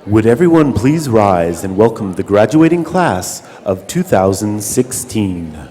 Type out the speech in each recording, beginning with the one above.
Would everyone please rise and welcome the graduating class of 2016.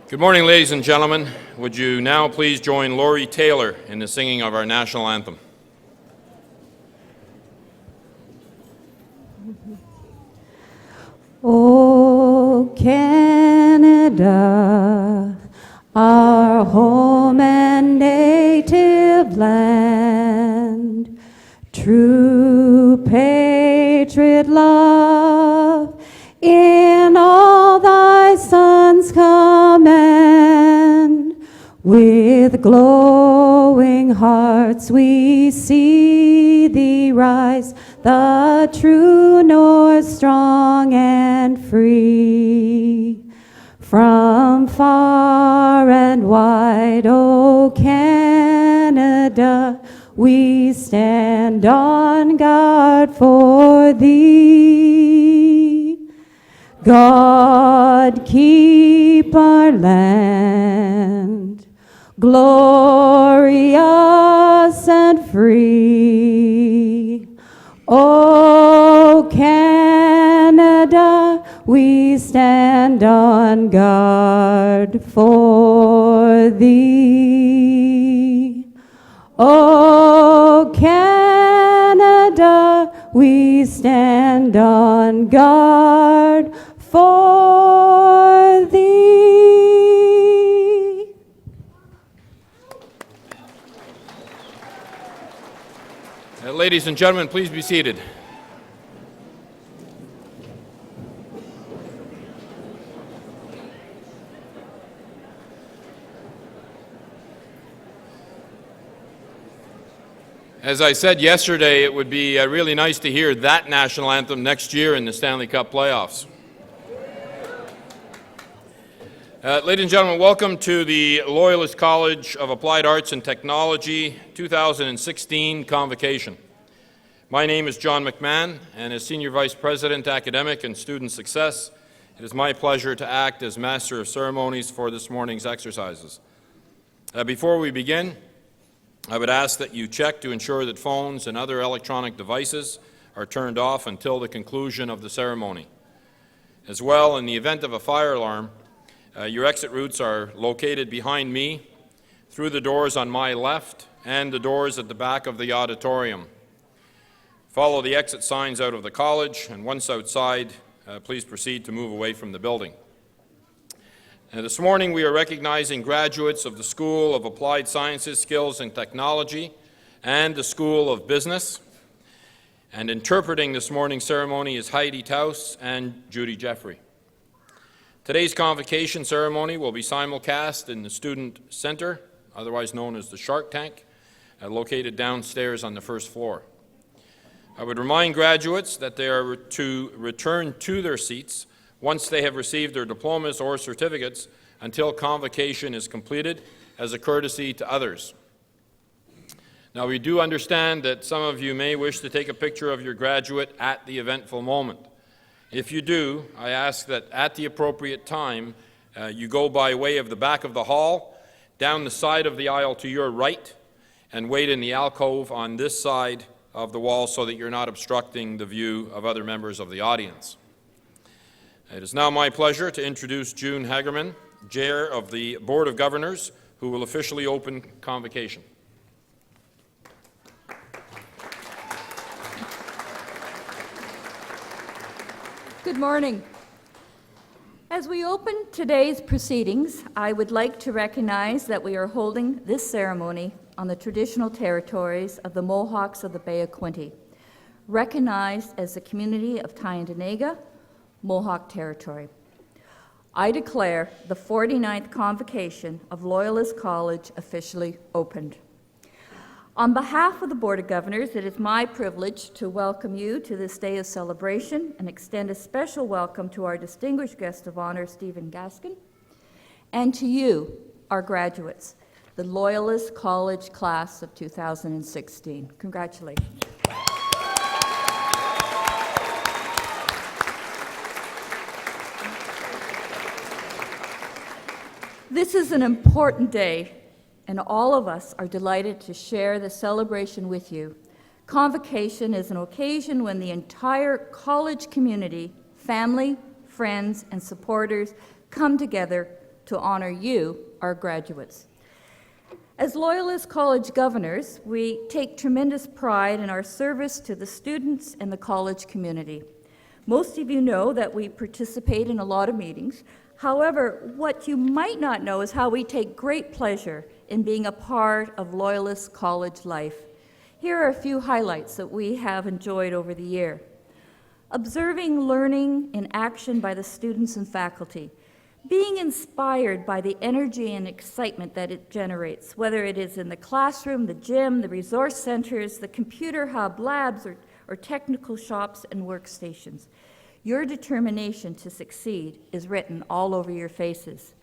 Good morning, ladies and gentlemen. Would you now please join Laurie Taylor in the singing of our national anthem? O Canada, our home and native land, true patriot love in all thy sons command. With glowing hearts we see thee rise, the true north strong and free. From far and wide, O Canada, we stand on guard for thee. God keep our land glorious and free. O Canada, we stand on guard for thee. O Canada, we stand on guard for thee. Ladies and gentlemen, please be seated. As I said yesterday, it would be really nice to hear that national anthem next year in the Stanley Cup playoffs. Ladies and gentlemen, welcome to the Loyalist College of Applied Arts and Technology 2016 Convocation. My name is John McMahon, and as Senior Vice President, Academic and Student Success, it is my pleasure to act as Master of Ceremonies for this morning's exercises. Before we begin, I would ask that you check to ensure that phones and other electronic devices are turned off until the conclusion of the ceremony. As well, in the event of a fire alarm, your exit routes are located behind me, through the doors on my left, and the doors at the back of the auditorium. Follow the exit signs out of the college, and once outside, please proceed to move away from the building. This morning we are recognizing graduates of the School of Applied Sciences, Skills and Technology and the School of Business. And interpreting this morning's ceremony is Heidi Taus and Judy Jeffrey. Today's convocation ceremony will be simulcast in the Student Center, otherwise known as the Shark Tank, located downstairs on the first floor. I would remind graduates that they are to return to their seats once they have received their diplomas or certificates until convocation is completed as a courtesy to others. Now, we do understand that some of you may wish to take a picture of your graduate at the eventful moment. If you do, I ask that at the appropriate time, you go by way of the back of the hall, down the side of the aisle to your right, and wait in the alcove on this side of the wall so that you're not obstructing the view of other members of the audience. It is now my pleasure to introduce June Hagerman, Chair of the Board of Governors, who will officially open convocation. Good morning. As we open today's proceedings, I would like to recognize that we are holding this ceremony on the traditional territories of the Mohawks of the Bay of Quinte, recognized as the community of Tyendinaga, Mohawk Territory. I declare the 49th Convocation of Loyalist College officially opened. On behalf of the Board of Governors, it is my privilege to welcome you to this day of celebration and extend a special welcome to our distinguished guest of honor, Stephen Gaskin, and to you, our graduates, the Loyalist College class of 2016. Congratulations. This is an important day, and all of us are delighted to share the celebration with you. Convocation is an occasion when the entire college community, family, friends, and supporters come together to honor you, our graduates. As Loyalist College governors, we take tremendous pride in our service to the students and the college community. Most of you know that we participate in a lot of meetings. However, what you might not know is how we take great pleasure in being a part of Loyalist College life. Here are a few highlights that we have enjoyed over the year. Observing learning in action by the students and faculty. Being inspired by the energy and excitement that it generates, whether it is in the classroom, the gym, the resource centers, the computer hub, labs, or technical shops and workstations. Your determination to succeed is written all over your faces.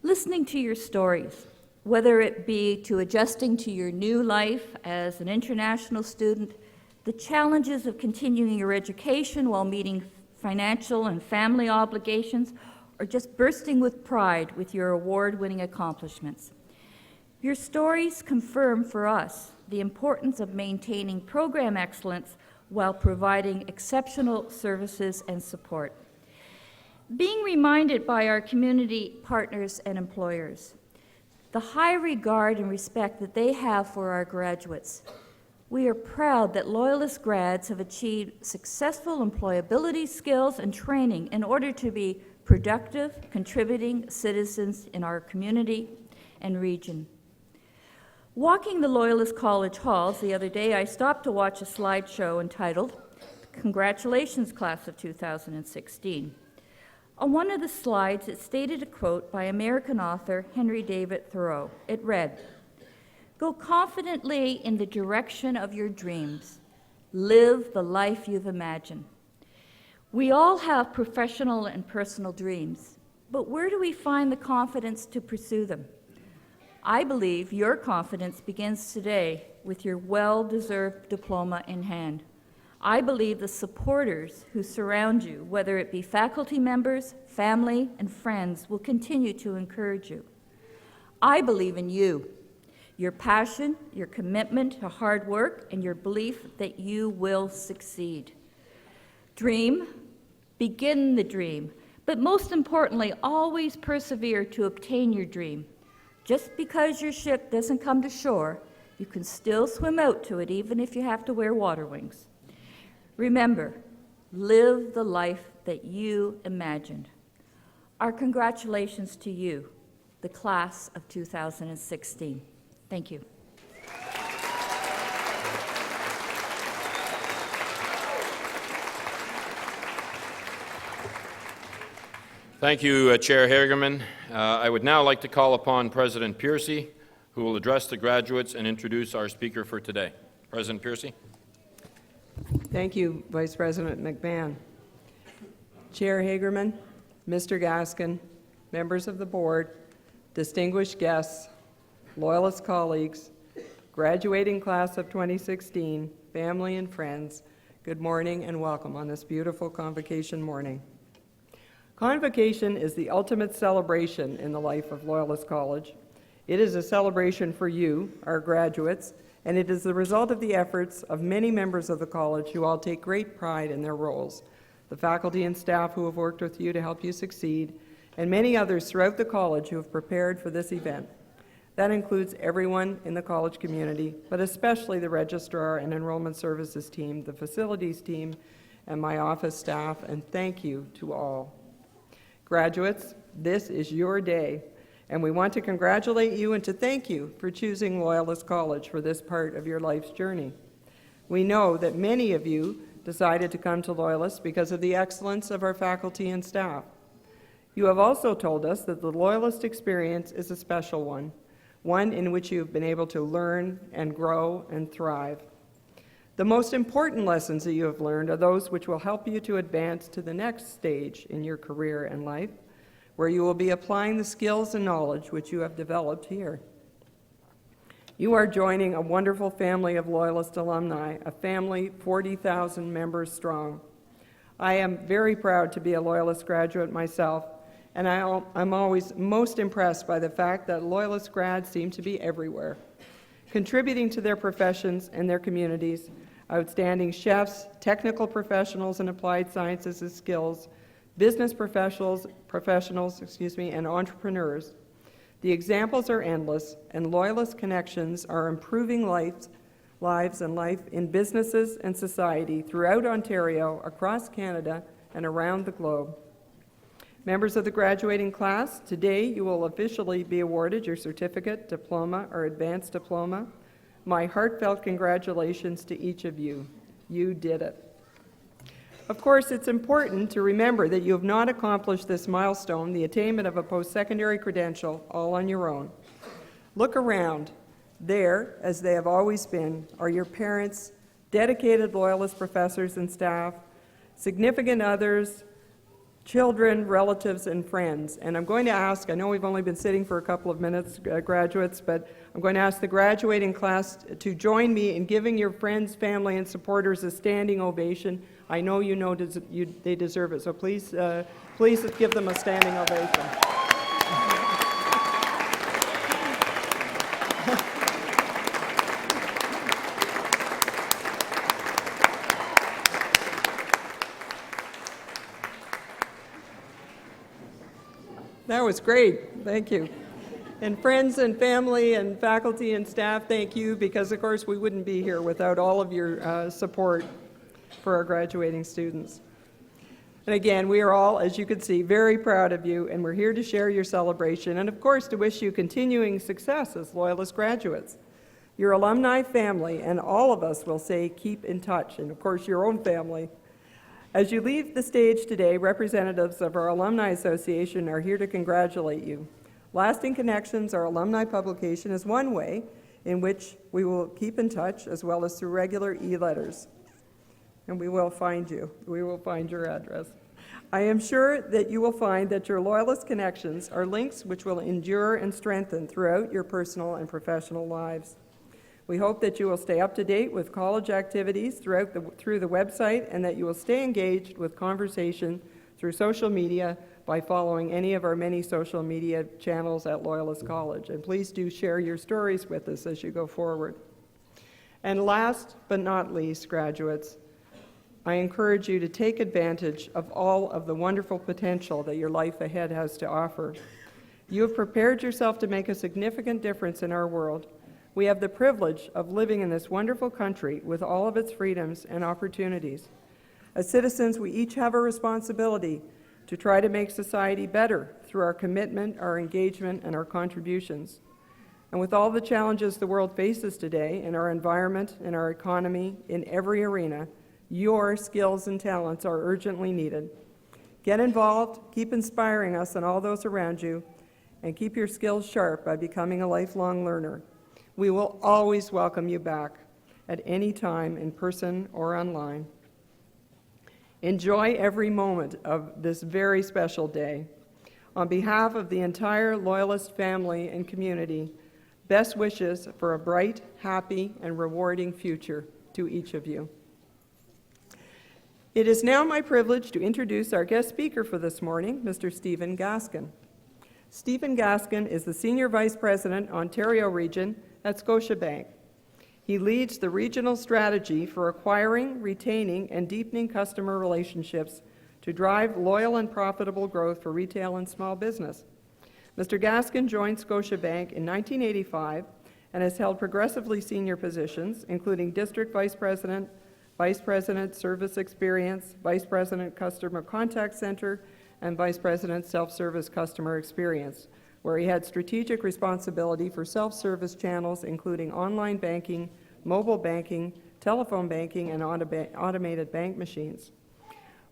Listening to your stories, whether it be to adjusting to your new life as an international student, the challenges of continuing your education while meeting financial and family obligations, or just bursting with pride with your award-winning accomplishments. Your stories confirm for us the importance of maintaining program excellence while providing exceptional services and support. Being reminded by our community partners and employers, the high regard and respect that they have for our graduates. We are proud that Loyalist grads have achieved successful employability skills and training in order to be productive, contributing citizens in our community and region. Walking the Loyalist College halls the other day, I stopped to watch a slideshow entitled, "Congratulations, Class of 2016. On one of the slides, it stated a quote by American author Henry David Thoreau. It read, "Go confidently in the direction of your dreams. Live the life you've imagined." We all have professional and personal dreams, but where do we find the confidence to pursue them? I believe your confidence begins today with your well-deserved diploma in hand. I believe the supporters who surround you, whether it be faculty members, family, and friends, will continue to encourage you. I believe in you, your passion, your commitment to hard work, and your belief that you will succeed. Dream, begin the dream, but most importantly, always persevere to obtain your dream. Just because your ship doesn't come to shore, you can still swim out to it even if you have to wear water wings. Remember, live the life that you imagined. Our congratulations to you, the class of 2016. Thank you. Thank you, Chair Hagerman. I would now like to call upon President Piercy, who will address the graduates and introduce our speaker for today. President Piercy. Thank you, Vice President McMahon. Chair Hagerman, Mr. Gaskin, members of the board, distinguished guests, Loyalist colleagues, graduating class of 2016, family and friends, good morning and welcome on this beautiful Convocation morning. Convocation is the ultimate celebration in the life of Loyalist College. It is a celebration for you, our graduates, and it is the result of the efforts of many members of the college who all take great pride in their roles, the faculty and staff who have worked with you to help you succeed, and many others throughout the college who have prepared for this event. That includes everyone in the college community, but especially the registrar and enrollment services team, the facilities team, and my office staff, and thank you to all. Graduates, this is your day, and we want to congratulate you and to thank you for choosing Loyalist College for this part of your life's journey. We know that many of you decided to come to Loyalist because of the excellence of our faculty and staff. You have also told us that the Loyalist experience is a special one in which you have been able to learn and grow and thrive. The most important lessons that you have learned are those which will help you to advance to the next stage in your career and life, where you will be applying the skills and knowledge which you have developed here. You are joining a wonderful family of Loyalist alumni, a family 40,000 members strong. I am very proud to be a Loyalist graduate myself, and I'm always most impressed by the fact that Loyalist grads seem to be everywhere, contributing to their professions and their communities, outstanding chefs, technical professionals in applied sciences and skills, business professionals, and entrepreneurs. The examples are endless, and Loyalist connections are improving lives and life in businesses and society throughout Ontario, across Canada, and around the globe. Members of the graduating class, today you will officially be awarded your certificate, diploma, or advanced diploma. My heartfelt congratulations to each of you. You did it. Of course, it's important to remember that you have not accomplished this milestone, the attainment of a post-secondary credential, all on your own. Look around. There, as they have always been, are your parents, dedicated Loyalist professors and staff, significant others, children, relatives, and friends. And I'm going to ask, I know we've only been sitting for a couple of minutes, graduates, but I'm going to ask the graduating class to join me in giving your friends, family, and supporters a standing ovation. I know you know they deserve it, so please give them a standing ovation. That was great. Thank you. And friends and family and faculty and staff, thank you, because of course we wouldn't be here without all of your support for our graduating students. And again, we are all, as you can see, very proud of you, and we're here to share your celebration and of course to wish you continuing success as Loyalist graduates. Your alumni family and all of us will say keep in touch, and of course your own family. As you leave the stage today, representatives of our Alumni Association are here to congratulate you. Lasting Connections, our alumni publication, is one way in which we will keep in touch, as well as through regular e-letters. And we will find you. We will find your address. I am sure that you will find that your Loyalist connections are links which will endure and strengthen throughout your personal and professional lives. We hope that you will stay up to date with college activities through the website, and that you will stay engaged with conversation through social media by following any of our many social media channels at Loyalist College. And please do share your stories with us as you go forward. And last but not least, graduates, I encourage you to take advantage of all of the wonderful potential that your life ahead has to offer. You have prepared yourself to make a significant difference in our world. We have the privilege of living in this wonderful country with all of its freedoms and opportunities. As citizens, we each have a responsibility to try to make society better through our commitment, our engagement, and our contributions. And with all the challenges the world faces today in our environment, in our economy, in every arena, your skills and talents are urgently needed. Get involved, keep inspiring us and all those around you, and keep your skills sharp by becoming a lifelong learner. We will always welcome you back at any time, in person or online. Enjoy every moment of this very special day. On behalf of the entire Loyalist family and community, best wishes for a bright, happy, and rewarding future to each of you. It is now my privilege to introduce our guest speaker for this morning, Mr. Stephen Gaskin. Stephen Gaskin is the Senior Vice President, Ontario Region at Scotiabank. He leads the regional strategy for acquiring, retaining, and deepening customer relationships to drive loyal and profitable growth for retail and small business. Mr. Gaskin joined Scotiabank in 1985 and has held progressively senior positions, including District Vice President, Vice President Service Experience, Vice President Customer Contact Center, and Vice President Self-Service Customer Experience, where he had strategic responsibility for self-service channels including online banking, mobile banking, telephone banking, and automated bank machines.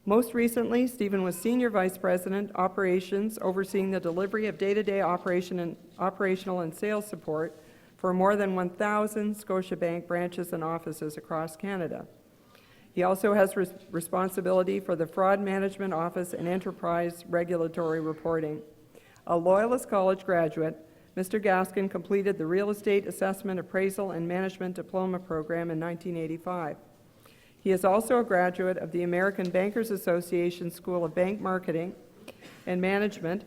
Most recently, Stephen was Senior Vice President, Operations, overseeing the delivery of day-to-day operational and sales support for more than 1,000 Scotiabank branches and offices across Canada. He also has responsibility for the Fraud Management Office and Enterprise Regulatory Reporting. A Loyalist College graduate, Mr. Gaskin completed the Real Estate Assessment, Appraisal, and Management Diploma program in 1985. He is also a graduate of the American Bankers Association School of Bank Marketing and Management,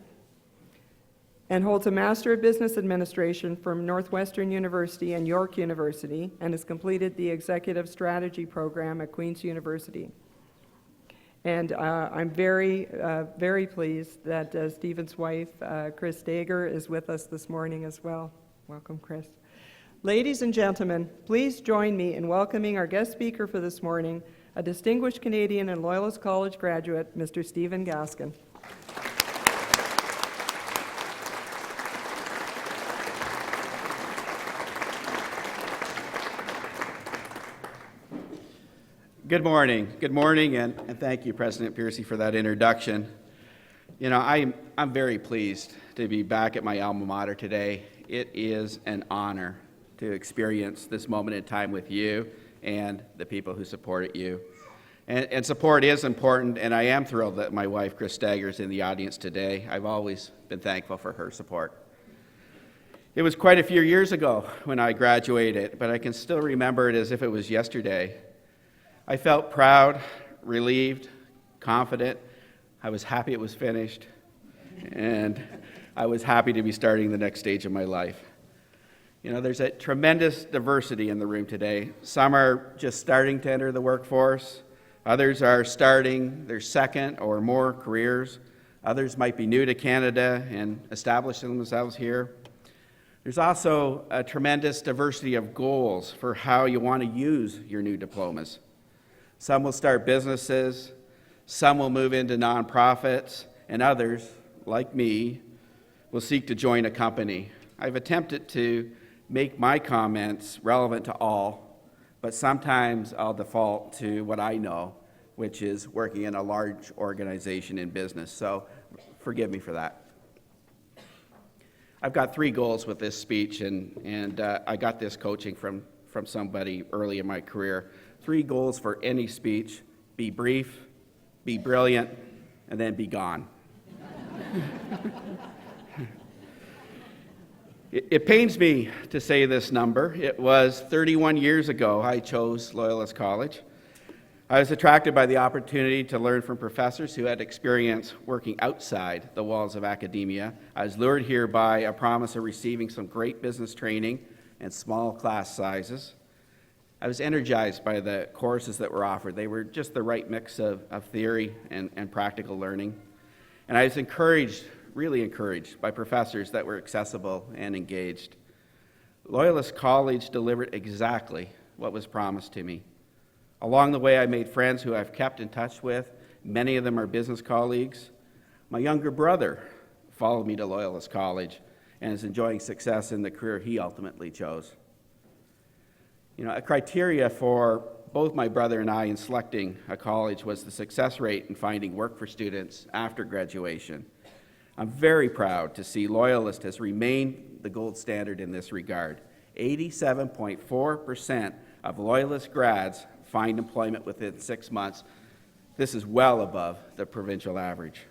and holds a Master of Business Administration from Northwestern University and York University, and has completed the Executive Strategy program at Queen's University. And I'm very, very pleased that Stephen's wife, Chris Dager, is with us this morning as well. Welcome, Chris. Ladies and gentlemen, please join me in welcoming our guest speaker for this morning, a distinguished Canadian and Loyalist College graduate, Mr. Stephen Gaskin. Good morning, and thank you, President Piercy, for that introduction. You know, I'm very pleased to be back at my alma mater today. It is an honor to experience this moment in time with you and the people who supported you. And support is important, and I am thrilled that my wife, Chris Dager, is in the audience today. I've always been thankful for her support. It was quite a few years ago when I graduated, but I can still remember it as if it was yesterday. I felt proud, relieved, confident. I was happy it was finished, and I was happy to be starting the next stage of my life. You know, there's a tremendous diversity in the room today. Some are just starting to enter the workforce. Others are starting their second or more careers. Others might be new to Canada and establishing themselves here. There's also a tremendous diversity of goals for how you want to use your new diplomas. Some will start businesses, some will move into nonprofits, and others, like me, will seek to join a company. I've attempted to make my comments relevant to all, but sometimes I'll default to what I know, which is working in a large organization in business, so forgive me for that. I've got 3 goals with this speech, and I got this coaching from somebody early in my career. 3 goals for any speech: be brief, be brilliant, and then be gone. It pains me to say this number. It was 31 years ago I chose Loyalist College. I was attracted by the opportunity to learn from professors who had experience working outside the walls of academia. I was lured here by a promise of receiving some great business training and small class sizes. I was energized by the courses that were offered. They were just the right mix of theory and practical learning. And I was really encouraged by professors that were accessible and engaged. Loyalist College delivered exactly what was promised to me. Along the way, I made friends who I've kept in touch with. Many of them are business colleagues. My younger brother followed me to Loyalist College and is enjoying success in the career he ultimately chose. You know, a criteria for both my brother and I in selecting a college was the success rate in finding work for students after graduation. I'm very proud to see Loyalist has remained the gold standard in this regard. 87.4% of Loyalist grads find employment within 6 months. This is well above the provincial average.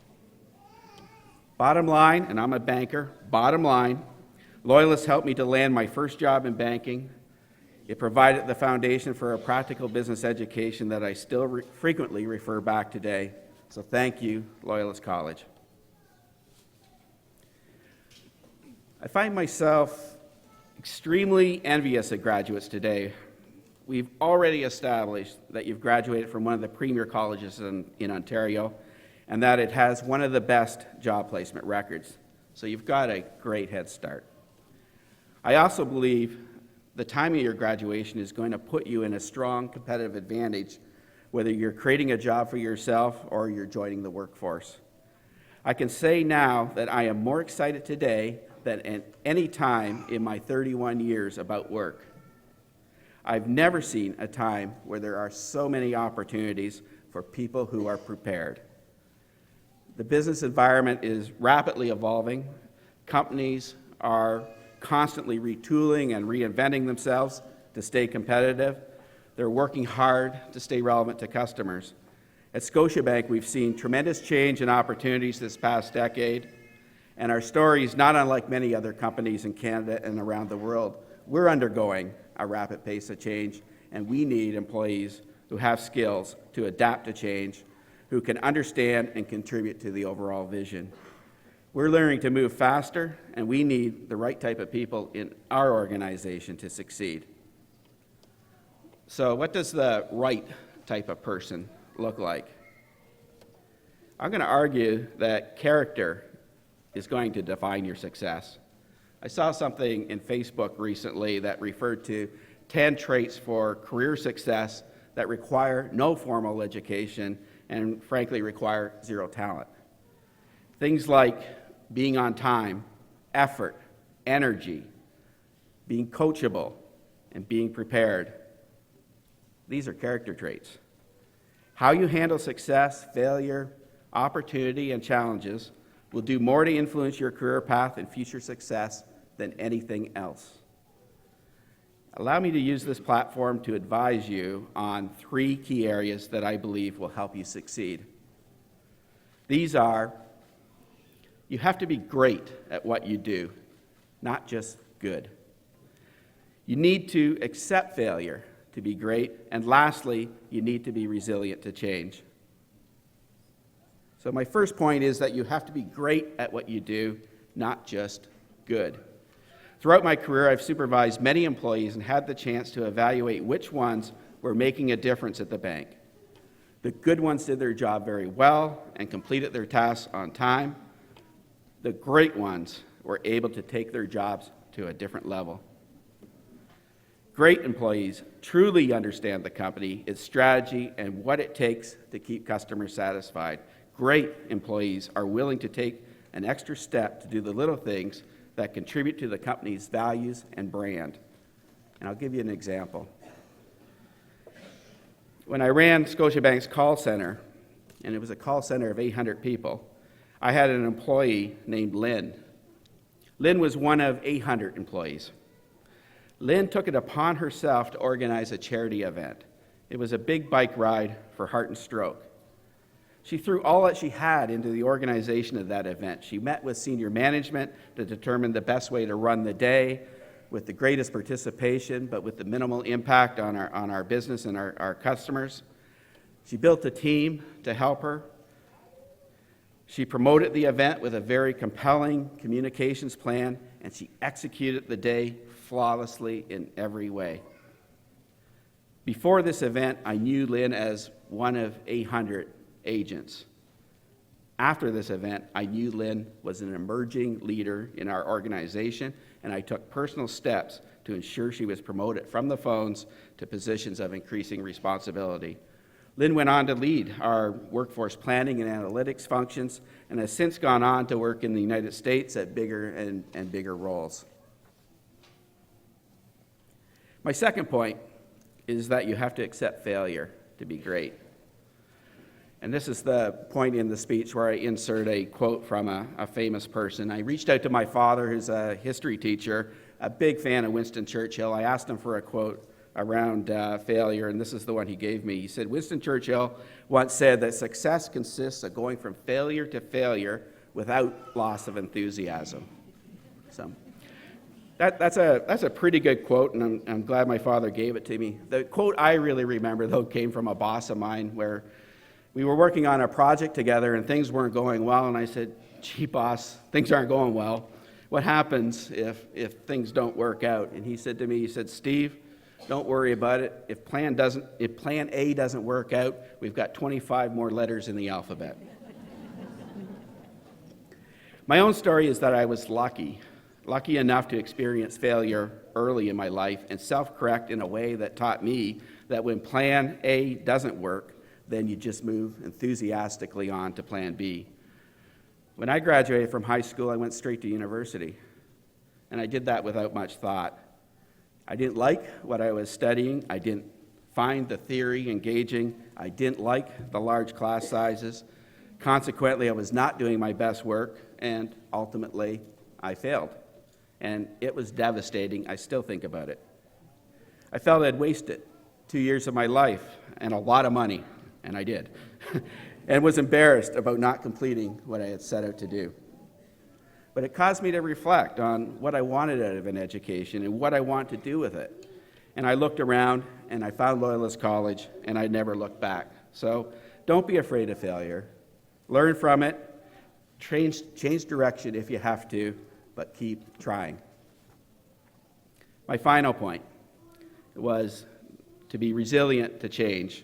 Bottom line, and I'm a banker, bottom line, Loyalist helped me to land my first job in banking. It provided the foundation for a practical business education that I still frequently refer back today. So thank you, Loyalist College. I find myself extremely envious of graduates today. We've already established that you've graduated from one of the premier colleges in Ontario, and that it has one of the best job placement records. So you've got a great head start. I also believe the time of your graduation is going to put you in a strong competitive advantage, whether you're creating a job for yourself or you're joining the workforce. I can say now that I am more excited today than at any time in my 31 years about work. I've never seen a time where there are so many opportunities for people who are prepared. The business environment is rapidly evolving. Companies are constantly retooling and reinventing themselves to stay competitive. They're working hard to stay relevant to customers. At Scotiabank, we've seen tremendous change and opportunities this past decade, and our story is not unlike many other companies in Canada and around the world. We're undergoing a rapid pace of change, and we need employees who have skills to adapt to change, who can understand and contribute to the overall vision. We're learning to move faster, and we need the right type of people in our organization to succeed. So what does the right type of person look like? I'm going to argue that character is going to define your success. I saw something in Facebook recently that referred to 10 traits for career success that require no formal education and frankly require zero talent. Things like being on time, effort, energy, being coachable, and being prepared. These are character traits. How you handle success, failure, opportunity, and challenges will do more to influence your career path and future success than anything else. Allow me to use this platform to advise you on 3 key areas that I believe will help you succeed. These are, you have to be great at what you do, not just good. You need to accept failure to be great. And lastly, you need to be resilient to change. So my first point is that you have to be great at what you do, not just good. Throughout my career, I've supervised many employees and had the chance to evaluate which ones were making a difference at the bank. The good ones did their job very well and completed their tasks on time. The great ones were able to take their jobs to a different level. Great employees truly understand the company, its strategy, and what it takes to keep customers satisfied. Great employees are willing to take an extra step to do the little things that contribute to the company's values and brand. And I'll give you an example. When I ran Scotiabank's call center, and it was a call center of 800 people, I had an employee named Lynn. Lynn was one of 800 employees. Lynn took it upon herself to organize a charity event. It was a big bike ride for heart and stroke. She threw all that she had into the organization of that event. She met with senior management to determine the best way to run the day with the greatest participation, but with the minimal impact on our business and our customers. She built a team to help her. She promoted the event with a very compelling communications plan, and she executed the day flawlessly in every way. Before this event, I knew Lynn as one of 800 agents. After this event, I knew Lynn was an emerging leader in our organization, and I took personal steps to ensure she was promoted from the phones to positions of increasing responsibility. Lynn went on to lead our workforce planning and analytics functions and has since gone on to work in the United States at bigger and bigger roles. My second point is that you have to accept failure to be great. And this is the point in the speech where I insert a quote from a famous person. I reached out to my father, who's a history teacher, a big fan of Winston Churchill. I asked him for a quote around failure, and this is the one he gave me. He said, Winston Churchill once said that success consists of going from failure to failure without loss of enthusiasm. So that's a pretty good quote, and I'm glad my father gave it to me. The quote I really remember, though, came from a boss of mine where we were working on a project together and things weren't going well, and I said, gee, boss, things aren't going well. What happens if things don't work out? And he said to me, he said, Steve, don't worry about it. If plan A doesn't work out, we've got 25 more letters in the alphabet. My own story is that I was lucky enough to experience failure early in my life and self-correct in a way that taught me that when plan A doesn't work, then you just move enthusiastically on to plan B. When I graduated from high school, I went straight to university, and I did that without much thought. I didn't like what I was studying. I didn't find the theory engaging. I didn't like the large class sizes. Consequently, I was not doing my best work, and ultimately, I failed. And it was devastating. I still think about it. I felt I'd wasted 2 years of my life and a lot of money. And I did, and was embarrassed about not completing what I had set out to do. But it caused me to reflect on what I wanted out of an education and what I want to do with it. And I looked around, and I found Loyalist College, and I never looked back. So don't be afraid of failure. Learn from it. Change direction if you have to, but keep trying. My final point was to be resilient to change.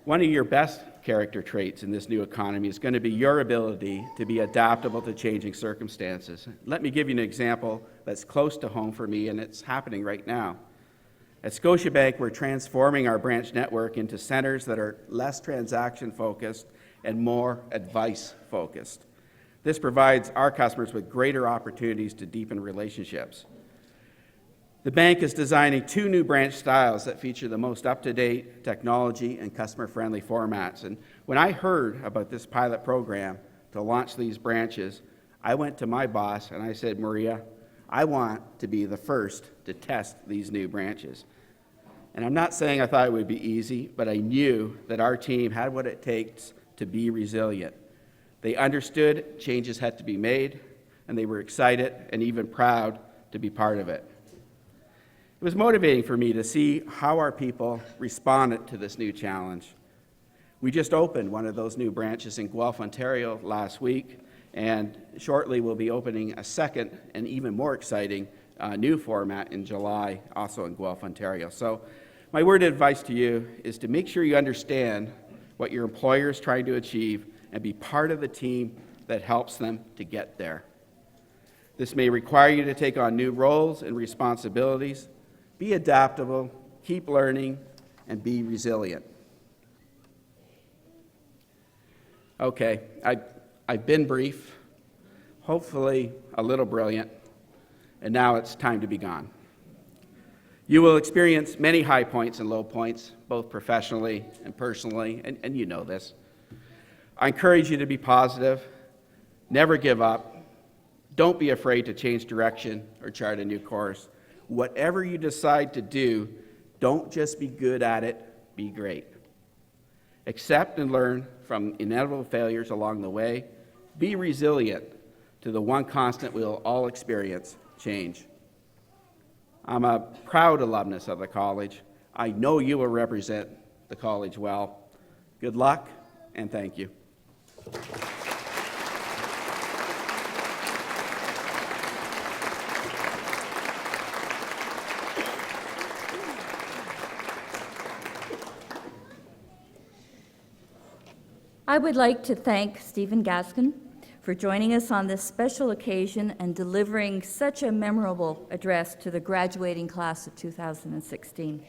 One of your best character traits in this new economy is going to be your ability to be adaptable to changing circumstances. Let me give you an example that's close to home for me, and it's happening right now. At Scotiabank, we're transforming our branch network into centers that are less transaction-focused and more advice-focused. This provides our customers with greater opportunities to deepen relationships. The bank is designing 2 new branch styles that feature the most up-to-date technology and customer-friendly formats. And when I heard about this pilot program to launch these branches, I went to my boss and I said, Maria, I want to be the first to test these new branches. And I'm not saying I thought it would be easy, but I knew that our team had what it takes to be resilient. They understood changes had to be made, and they were excited and even proud to be part of it. It was motivating for me to see how our people responded to this new challenge. We just opened one of those new branches in Guelph, Ontario last week, and shortly we'll be opening a second and even more exciting new format in July, also in Guelph, Ontario. So my word of advice to you is to make sure you understand what your employer is trying to achieve and be part of the team that helps them to get there. This may require you to take on new roles and responsibilities. Be adaptable, keep learning, and be resilient. Okay, I've been brief, hopefully a little brilliant, and now it's time to be gone. You will experience many high points and low points, both professionally and personally, and you know this. I encourage you to be positive, never give up, don't be afraid to change direction or chart a new course. Whatever you decide to do, don't just be good at it, be great. Accept and learn from inevitable failures along the way. Be resilient to the one constant we'll all experience, change. I'm a proud alumnus of the college. I know you will represent the college well. Good luck, and thank you. I would like to thank Stephen Gaskin for joining us on this special occasion and delivering such a memorable address to the graduating class of 2016.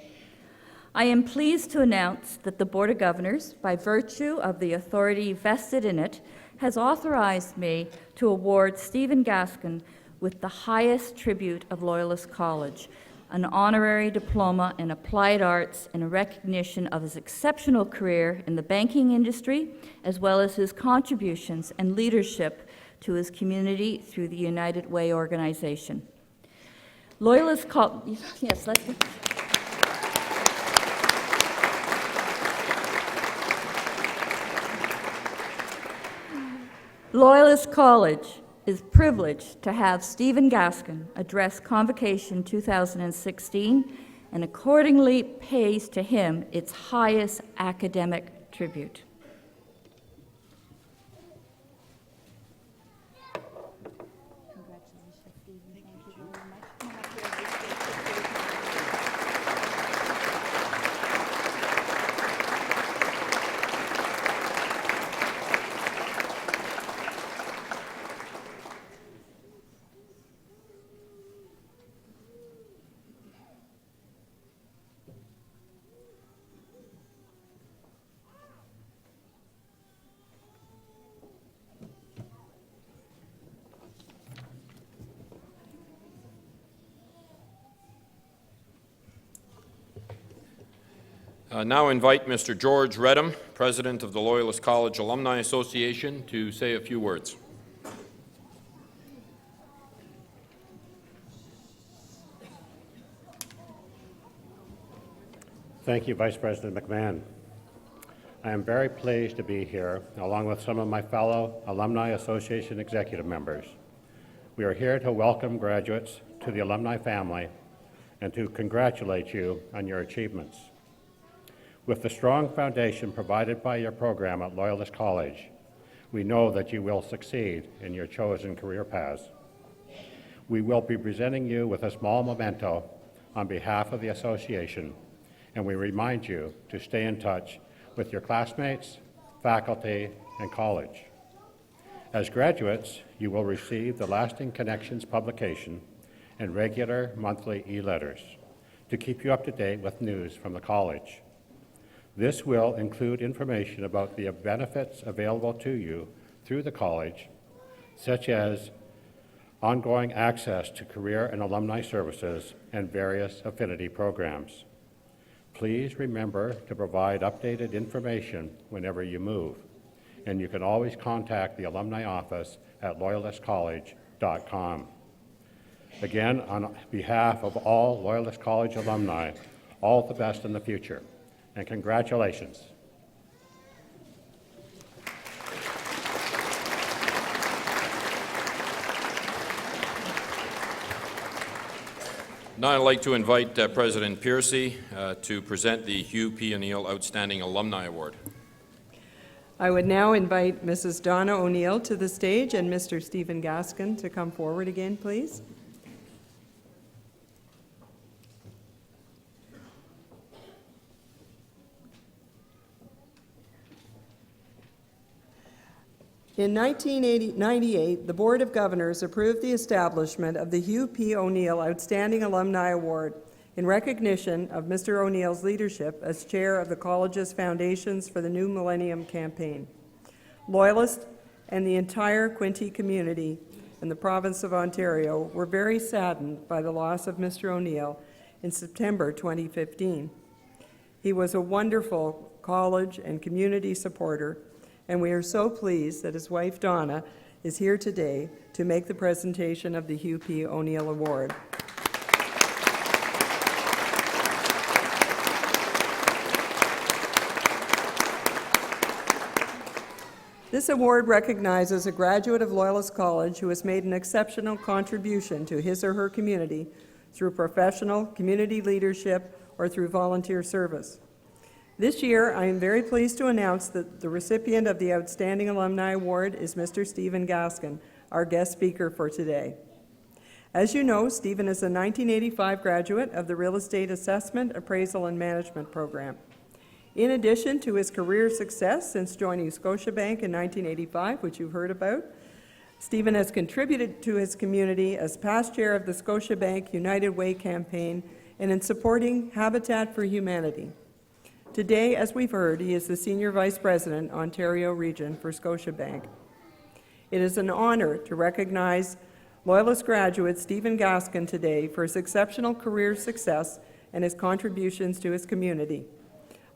I am pleased to announce that the Board of Governors, by virtue of the authority vested in it, has authorized me to award Stephen Gaskin with the highest tribute of Loyalist College, an honorary diploma in applied arts in a recognition of his exceptional career in the banking industry, as well as his contributions and leadership to his community through the United Way organization. Loyalist College, yes, let's. Loyalist College is privileged to have Stephen Gaskin address Convocation 2016 and accordingly pays to him its highest academic tribute. Congratulations, Stephen. Thank you very much. Now invite Mr. George Redham, President of the Loyalist College Alumni Association, to say a few words. Thank you, Vice President McMahon. I am very pleased to be here, along with some of my fellow Alumni Association executive members. We are here to welcome graduates to the alumni family and to congratulate you on your achievements. With the strong foundation provided by your program at Loyalist College, we know that you will succeed in your chosen career paths. We will be presenting you with a small memento on behalf of the association, and we remind you to stay in touch with your classmates, faculty, and college. As graduates, you will receive the Lasting Connections publication and regular monthly e-letters to keep you up to date with news from the college. This will include information about the benefits available to you through the college, such as ongoing access to career and alumni services and various affinity programs. Please remember to provide updated information whenever you move, and you can always contact the alumni office at loyalistcollege.com. Again, on behalf of all Loyalist College alumni, all the best in the future, and congratulations. Now I'd like to invite President Piercy to present the Hugh P. O'Neill Outstanding Alumni Award. I would now invite Mrs. Donna O'Neill to the stage and Mr. Stephen Gaskin to come forward again, please. In 1998, the Board of Governors approved the establishment of the Hugh P. O'Neill Outstanding Alumni Award in recognition of Mr. O'Neill's leadership as chair of the college's Foundations for the New Millennium campaign. Loyalists and the entire Quinte community in the province of Ontario were very saddened by the loss of Mr. O'Neill in September 2015. He was a wonderful college and community supporter, and we are so pleased that his wife Donna is here today to make the presentation of the Hugh P. O'Neill Award. This award recognizes a graduate of Loyalist College who has made an exceptional contribution to his or her community through professional, community leadership, or through volunteer service. This year, I am very pleased to announce that the recipient of the Outstanding Alumni Award is Mr. Stephen Gaskin, our guest speaker for today. As you know, Stephen is a 1985 graduate of the Real Estate Assessment, Appraisal, and Management program. In addition to his career success since joining Scotiabank in 1985, which you've heard about, Stephen has contributed to his community as past chair of the Scotiabank United Way campaign and in supporting Habitat for Humanity. Today, as we've heard, he is the Senior Vice President, Ontario Region for Scotiabank. It is an honor to recognize Loyalist graduate Stephen Gaskin today for his exceptional career success and his contributions to his community.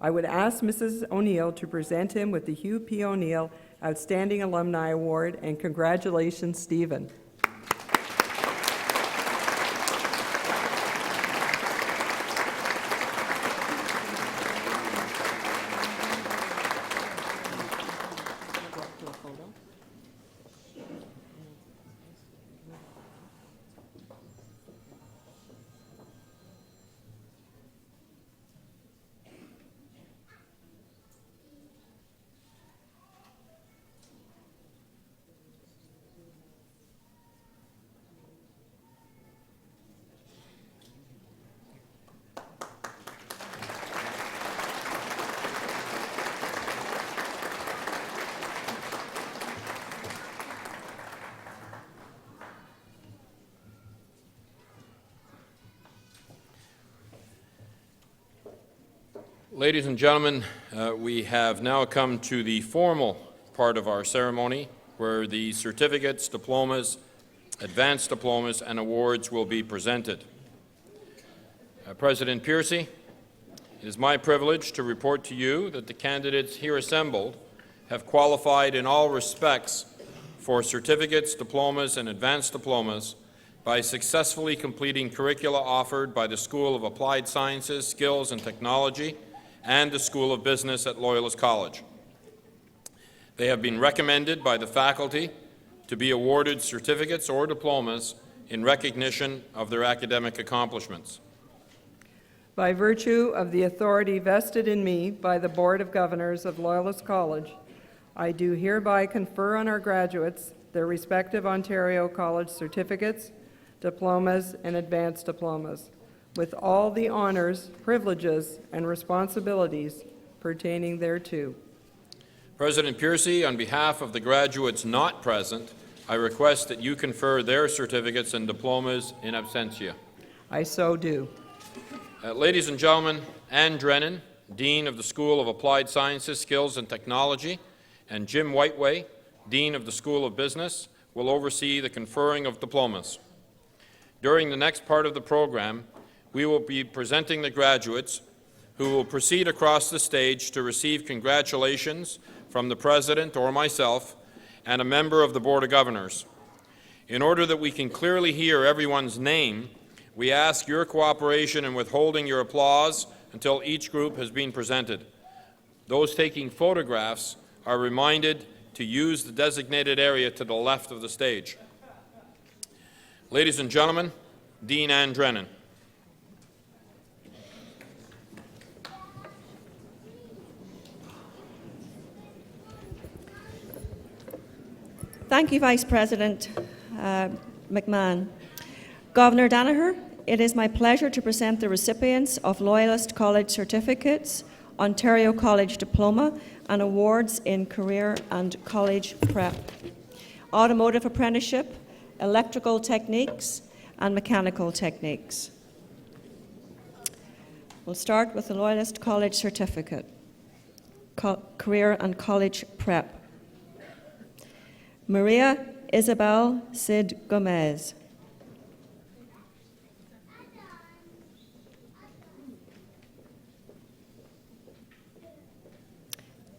I would ask Mrs. O'Neill to present him with the Hugh P. O'Neill Outstanding Alumni Award, and congratulations, Stephen. Ladies and gentlemen, we have now come to the formal part of our ceremony, where the certificates, diplomas, advanced diplomas, and awards will be presented. President Piercy, it is my privilege to report to you that the candidates here assembled have qualified in all respects for certificates, diplomas, and advanced diplomas by successfully completing curricula offered by the School of Applied Sciences, Skills, and Technology and the School of Business at Loyalist College. They have been recommended by the faculty to be awarded certificates or diplomas in recognition of their academic accomplishments. By virtue of the authority vested in me by the Board of Governors of Loyalist College, I do hereby confer on our graduates their respective Ontario College certificates, diplomas, and advanced diplomas, with all the honors, privileges, and responsibilities pertaining thereto. President Piercy, on behalf of the graduates not present, I request that you confer their certificates and diplomas in absentia. I so do. Ladies and gentlemen, Anne Drennan, Dean of the School of Applied Sciences, Skills and Technology, and Jim Whiteway, Dean of the School of Business, will oversee the conferring of diplomas. During the next part of the program, we will be presenting the graduates who will proceed across the stage to receive congratulations from the President or myself and a member of the Board of Governors. In order that we can clearly hear everyone's name, we ask your cooperation in withholding your applause until each group has been presented. Those taking photographs are reminded to use the designated area to the left of the stage. Ladies and gentlemen, Dean Anne Drennan. Thank you, Vice President McMahon. Governor Danaher, it is my pleasure to present the recipients of Loyalist College certificates, Ontario College Diploma, and awards in career and college prep, automotive apprenticeship, electrical techniques, and mechanical techniques. We'll start with the Loyalist College certificate, career and college prep. Maria Isabel Cid Gomez.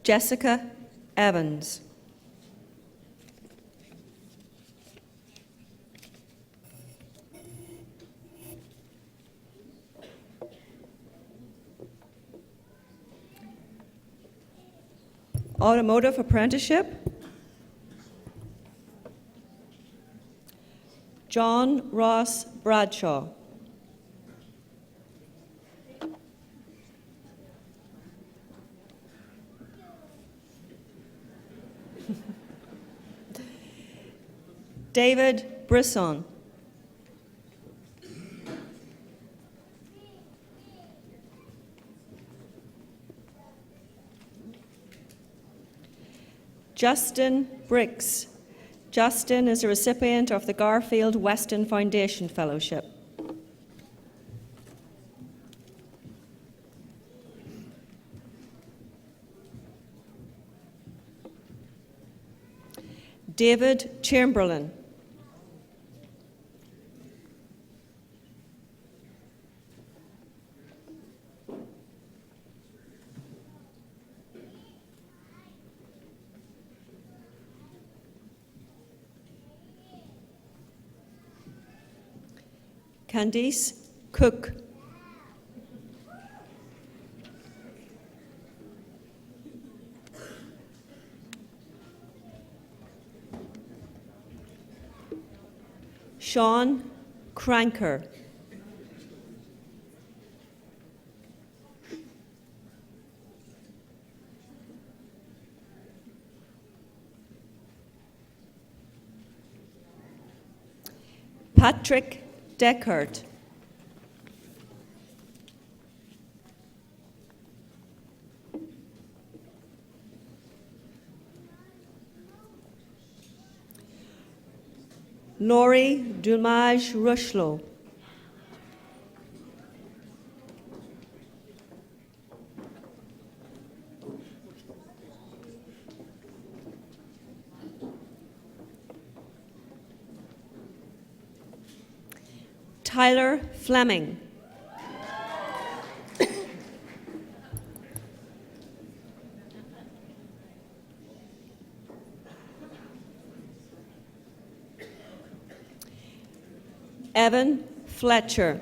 Jessica Evans. Automotive apprenticeship. John Ross Bradshaw. David Brisson. Justin Bricks. Justin is a recipient of the Garfield Weston Foundation Fellowship. David Chamberlain. Candice Cook. Sean Cranker. Patrick Deckert. Laurie Dumage Rushlow. Tyler Fleming. Evan Fletcher.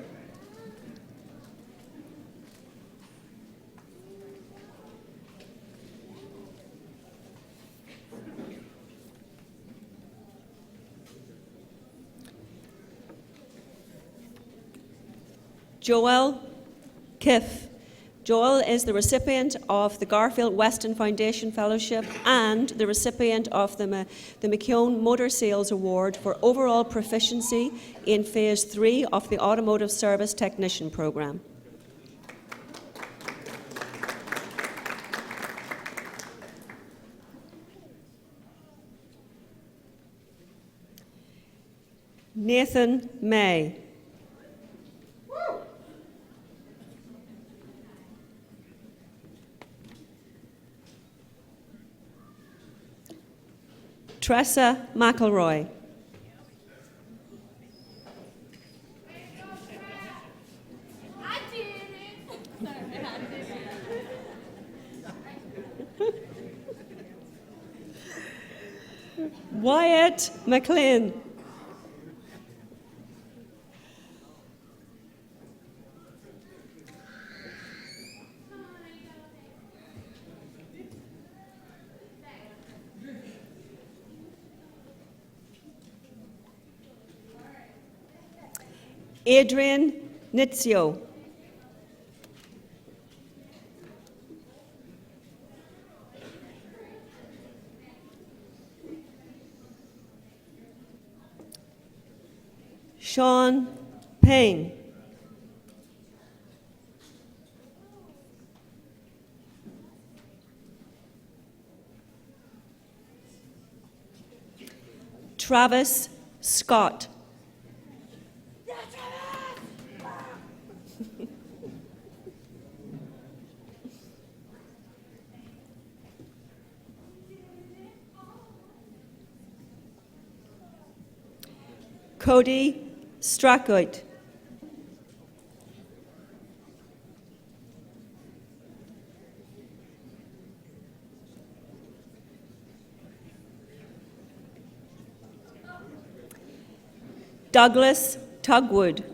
Joel Kiff. Joel is the recipient of the Garfield Weston Foundation Fellowship and the recipient of the McKeown Motor Sales Award for overall proficiency in Phase 3 of the Automotive Service Technician Programme. Nathan May. Tressa McElroy. Wyatt McLean. Adrian Nizio. Sean Payne. Travis Scott. Cody Strackoit. Douglas Tugwood.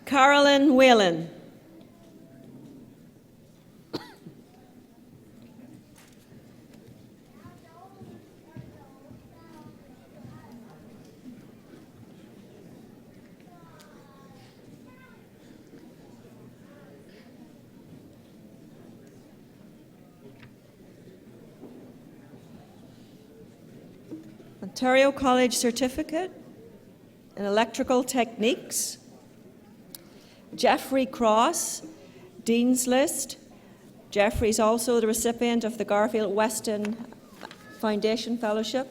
Carolyn Whalen. Ontario College Certificate in Electrical Techniques. Jeffrey Cross, Dean's List. Jeffrey is also the recipient of the Garfield Weston Foundation Fellowship.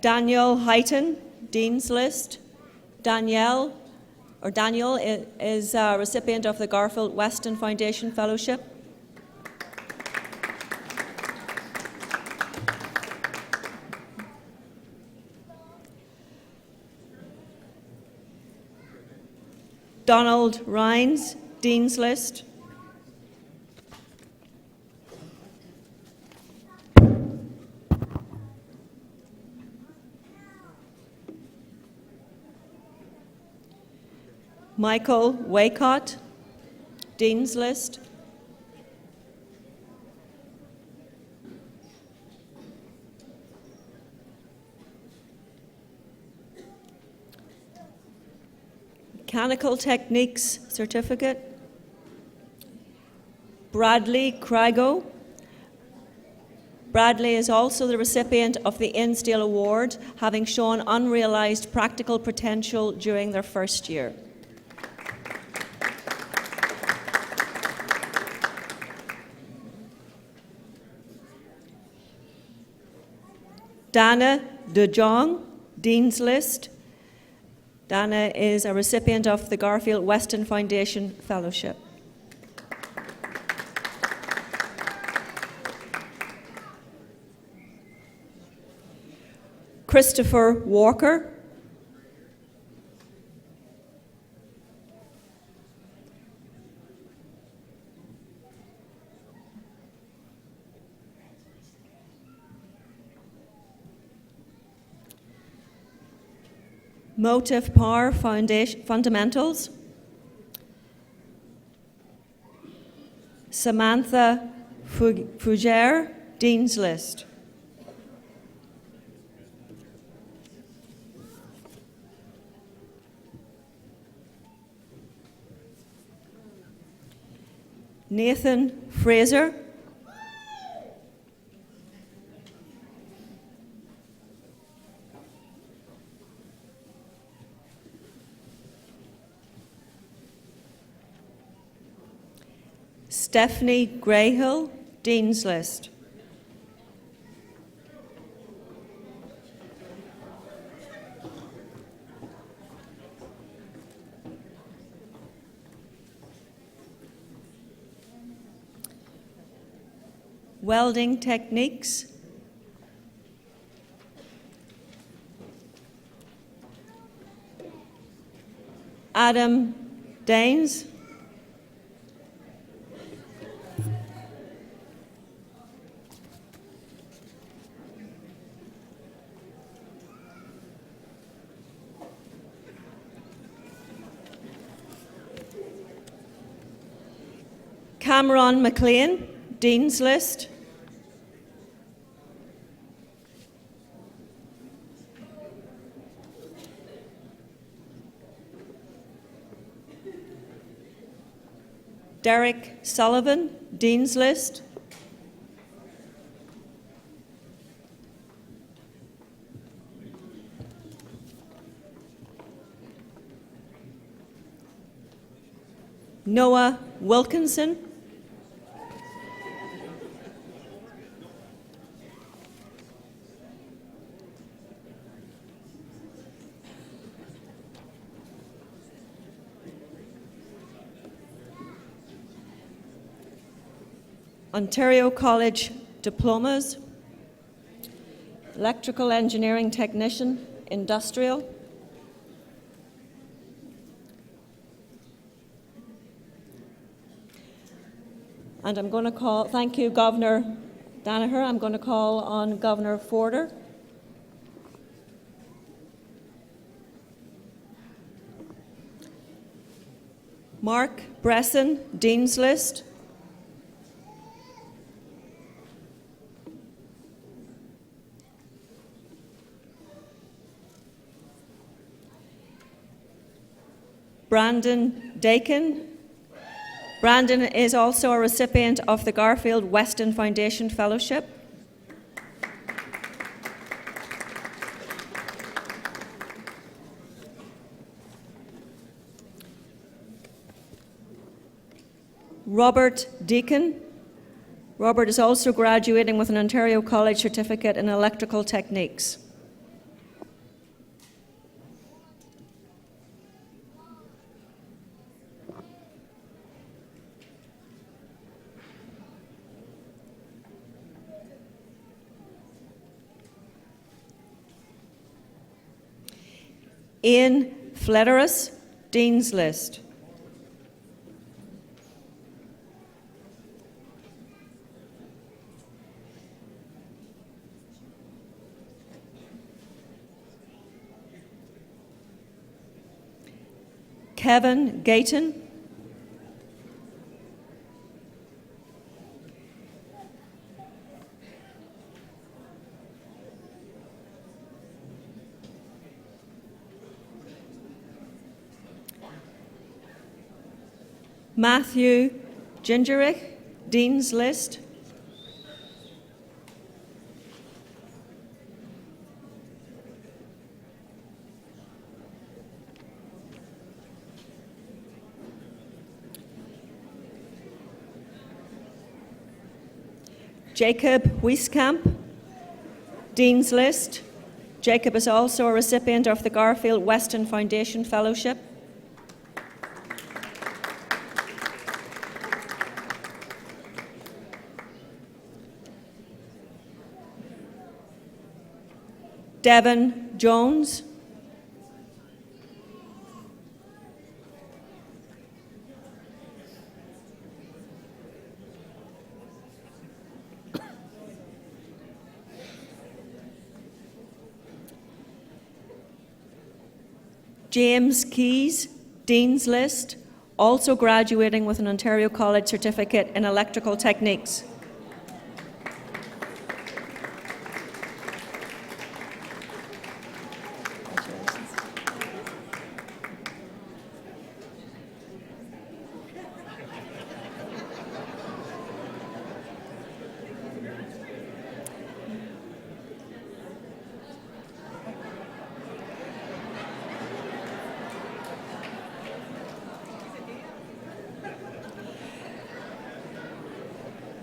Daniel Heighton, Dean's List. Daniel is a recipient of the Garfield Weston Foundation Fellowship. Donald Rhines, Dean's List. Michael Waycott, Dean's List. Mechanical Techniques Certificate. Bradley Crago. Bradley is also the recipient of the Ainsdale Award, having shown unrealised practical potential during their first year. Dana De Jong, Dean's List. Dana is a recipient of the Garfield Weston Foundation Fellowship. Christopher Walker. Motive Power Fundamentals. Samantha Fougere, Dean's List. Nathan Fraser. Stephanie Grayhill, Dean's List. Welding Techniques. Adam Daines. Cameron McLean, Dean's List. Derek Sullivan, Dean's List. Noah Wilkinson. Ontario College diplomas, electrical engineering technician, industrial. And I'm going to call, thank you, Governor Danaher. I'm going to call on Governor Forder. Mark Bresson, Dean's List. Brandon Dakin. Brandon is also a recipient of the Garfield Weston Foundation Fellowship. Robert Deacon. Robert is also graduating with an Ontario College certificate in electrical techniques. Ian Flederis, Dean's List. Kevin Gayton. Matthew Gingerich, Dean's List. Jacob Wieskamp, Dean's List. Jacob is also a recipient of the Garfield Weston Foundation Fellowship. Devin Jones. James Keys, Dean's List, also graduating with an Ontario College certificate in electrical techniques.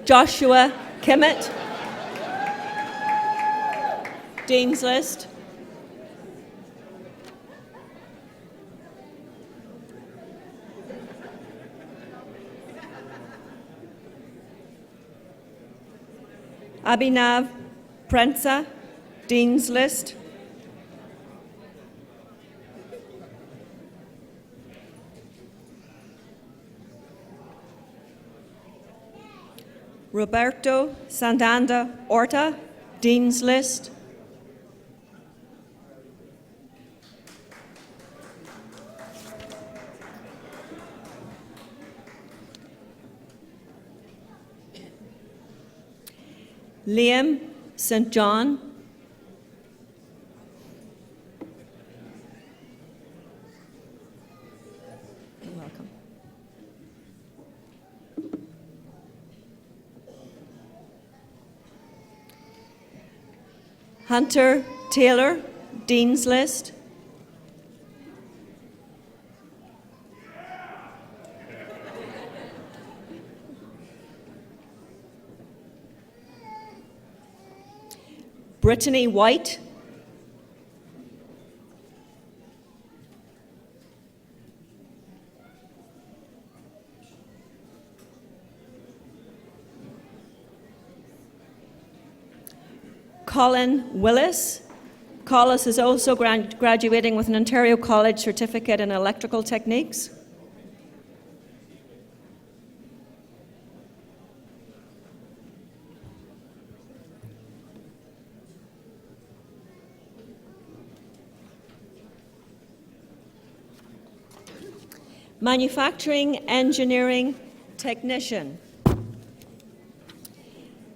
Joshua Kimmett, Dean's List. Abhinav Prensa, Dean's List. Roberto Sandanda Orta, Dean's List. Liam St. John. You're welcome. Hunter Taylor, Dean's List. Brittany White. Colin Willis. Collis is also graduating with an Ontario College certificate in electrical techniques. Manufacturing engineering technician.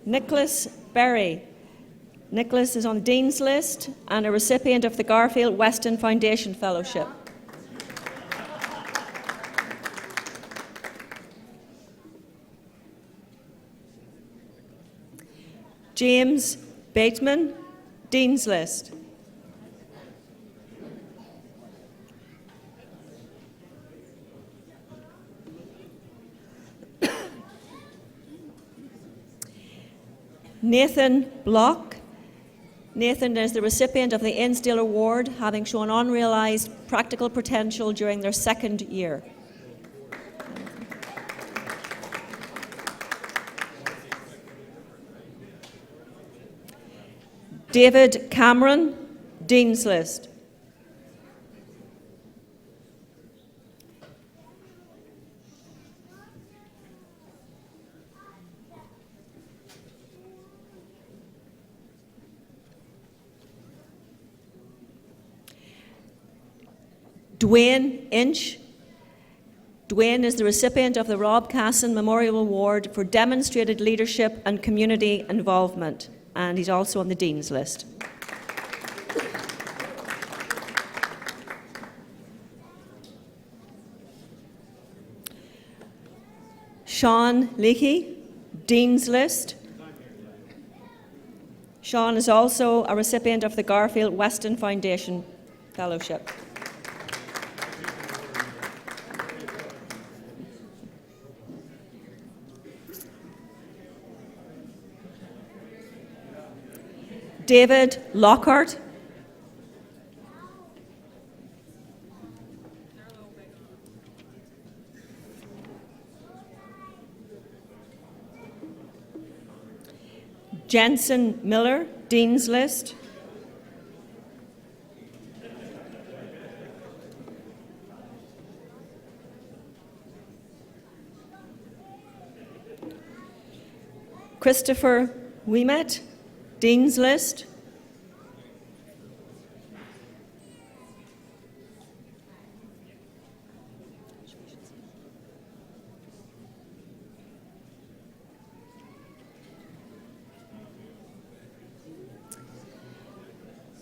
Nicholas Berry. Nicholas is on Dean's List and a recipient of the Garfield Weston Foundation Fellowship. James Bateman, Dean's List. Nathan Block. Nathan is the recipient of the Ainsdale Award, having shown unrealised practical potential during their second year. David Cameron, Dean's List. Dwayne Inch. Dwayne is the recipient of the Rob Casson Memorial Award for demonstrated leadership and community involvement, and he's also on the Dean's List. Sean Leakey, Dean's List. Sean is also a recipient of the Garfield Weston Foundation Fellowship. David Lockhart. Jensen Miller, Dean's List. Christopher Ouimet, Dean's List.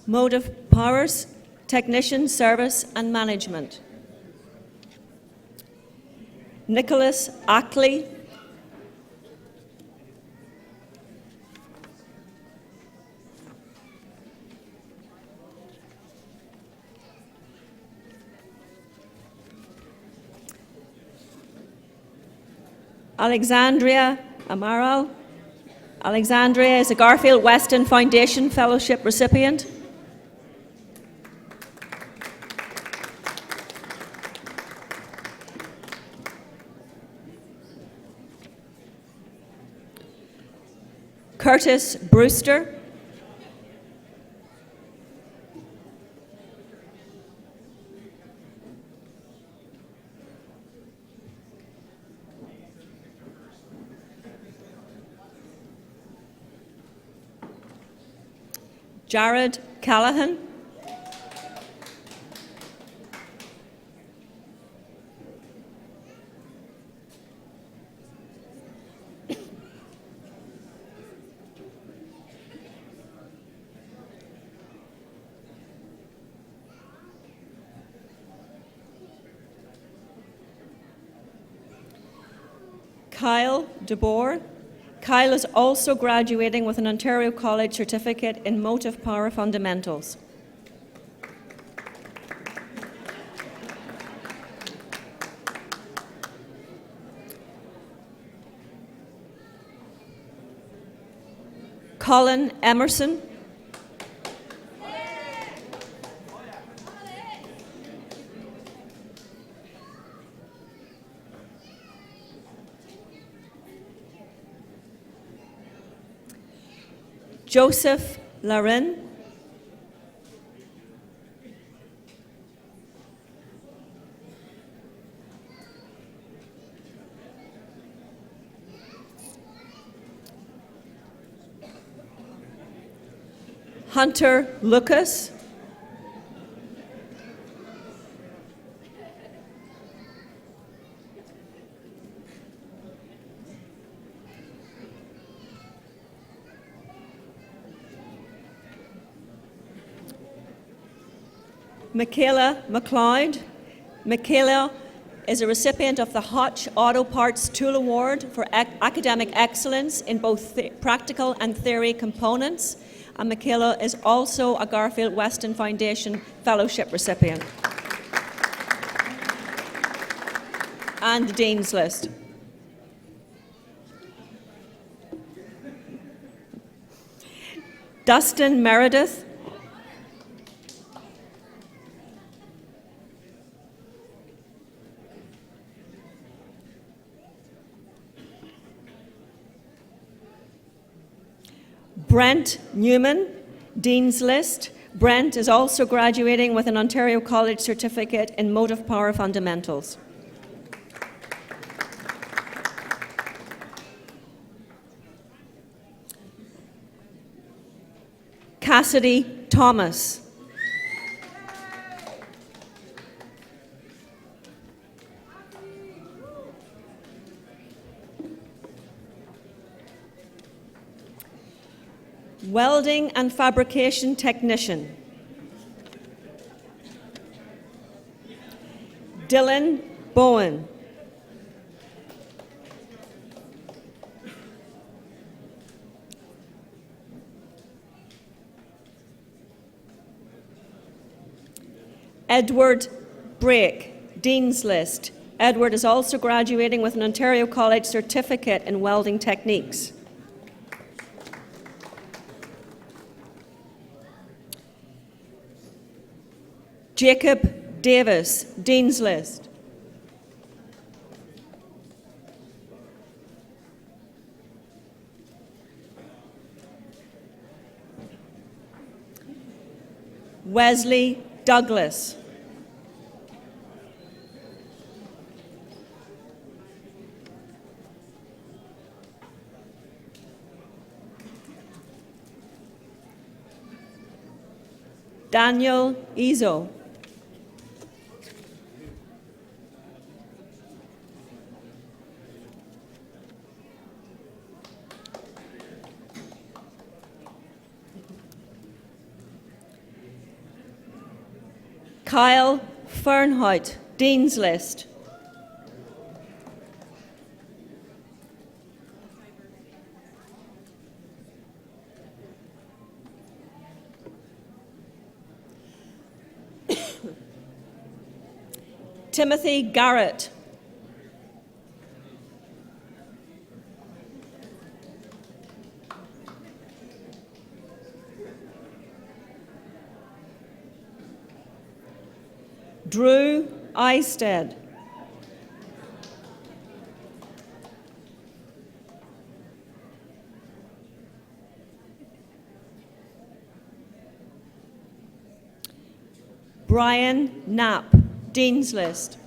Motive Powers, Technician Service and Management. Nicholas Ackley. Alexandria Amaral. Alexandria is a Garfield Weston Foundation Fellowship recipient. Curtis Brewster. Jared Callahan. Kyle DeBoer. Kyle is also graduating with an Ontario College certificate in Motive Power Fundamentals. Colin Emerson. Joseph Larin. Hunter Lucas. Michaela McLeod. Michaela is a recipient of the Hotch Auto Parts Tool Award for academic excellence in both practical and theory components. And Michaela is also a Garfield Weston Foundation Fellowship recipient. And the Dean's List. Dustin Meredith. Brent Newman, Dean's List. Brent is also graduating with an Ontario College certificate in Motive Power Fundamentals. Cassidy Thomas. Welding and fabrication technician. Dylan Bowen. Edward Brake, Dean's List. Edward is also graduating with an Ontario College certificate in welding techniques. Jacob Davis, Dean's List. Wesley Douglas. Daniel Izo. Kyle Fernhout, Dean's List. Timothy Garrett. Drew Eisted. Brian Knapp, Dean's List.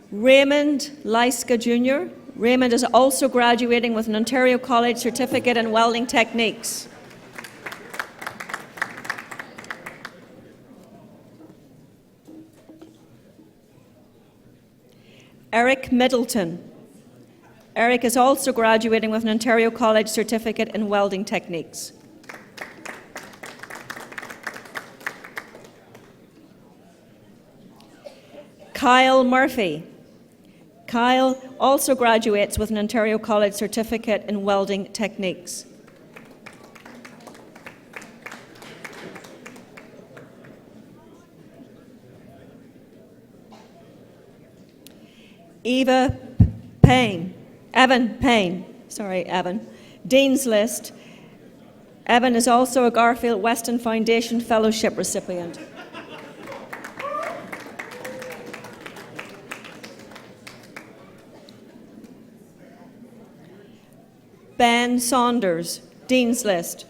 Raymond Lyska Jr. Raymond is also graduating with an Ontario College Certificate in Welding Techniques. Eric Middleton. Eric is also graduating with an Ontario College Certificate in Welding Techniques. Kyle Murphy. Kyle also graduates with an Ontario College Certificate in Welding Techniques. Evan Payne, Dean's List. Evan is also a Garfield Weston Foundation Fellowship recipient. Ben Saunders, Dean's List.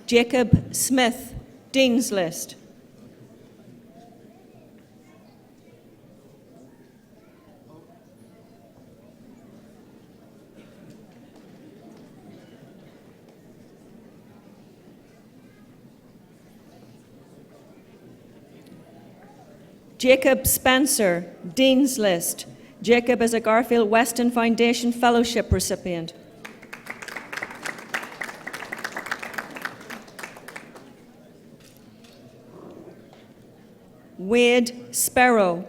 Jacob Smith, Dean's List. Jacob Spencer, Dean's List. Jacob is a Garfield Weston Foundation Fellowship recipient. Wade Sparrow.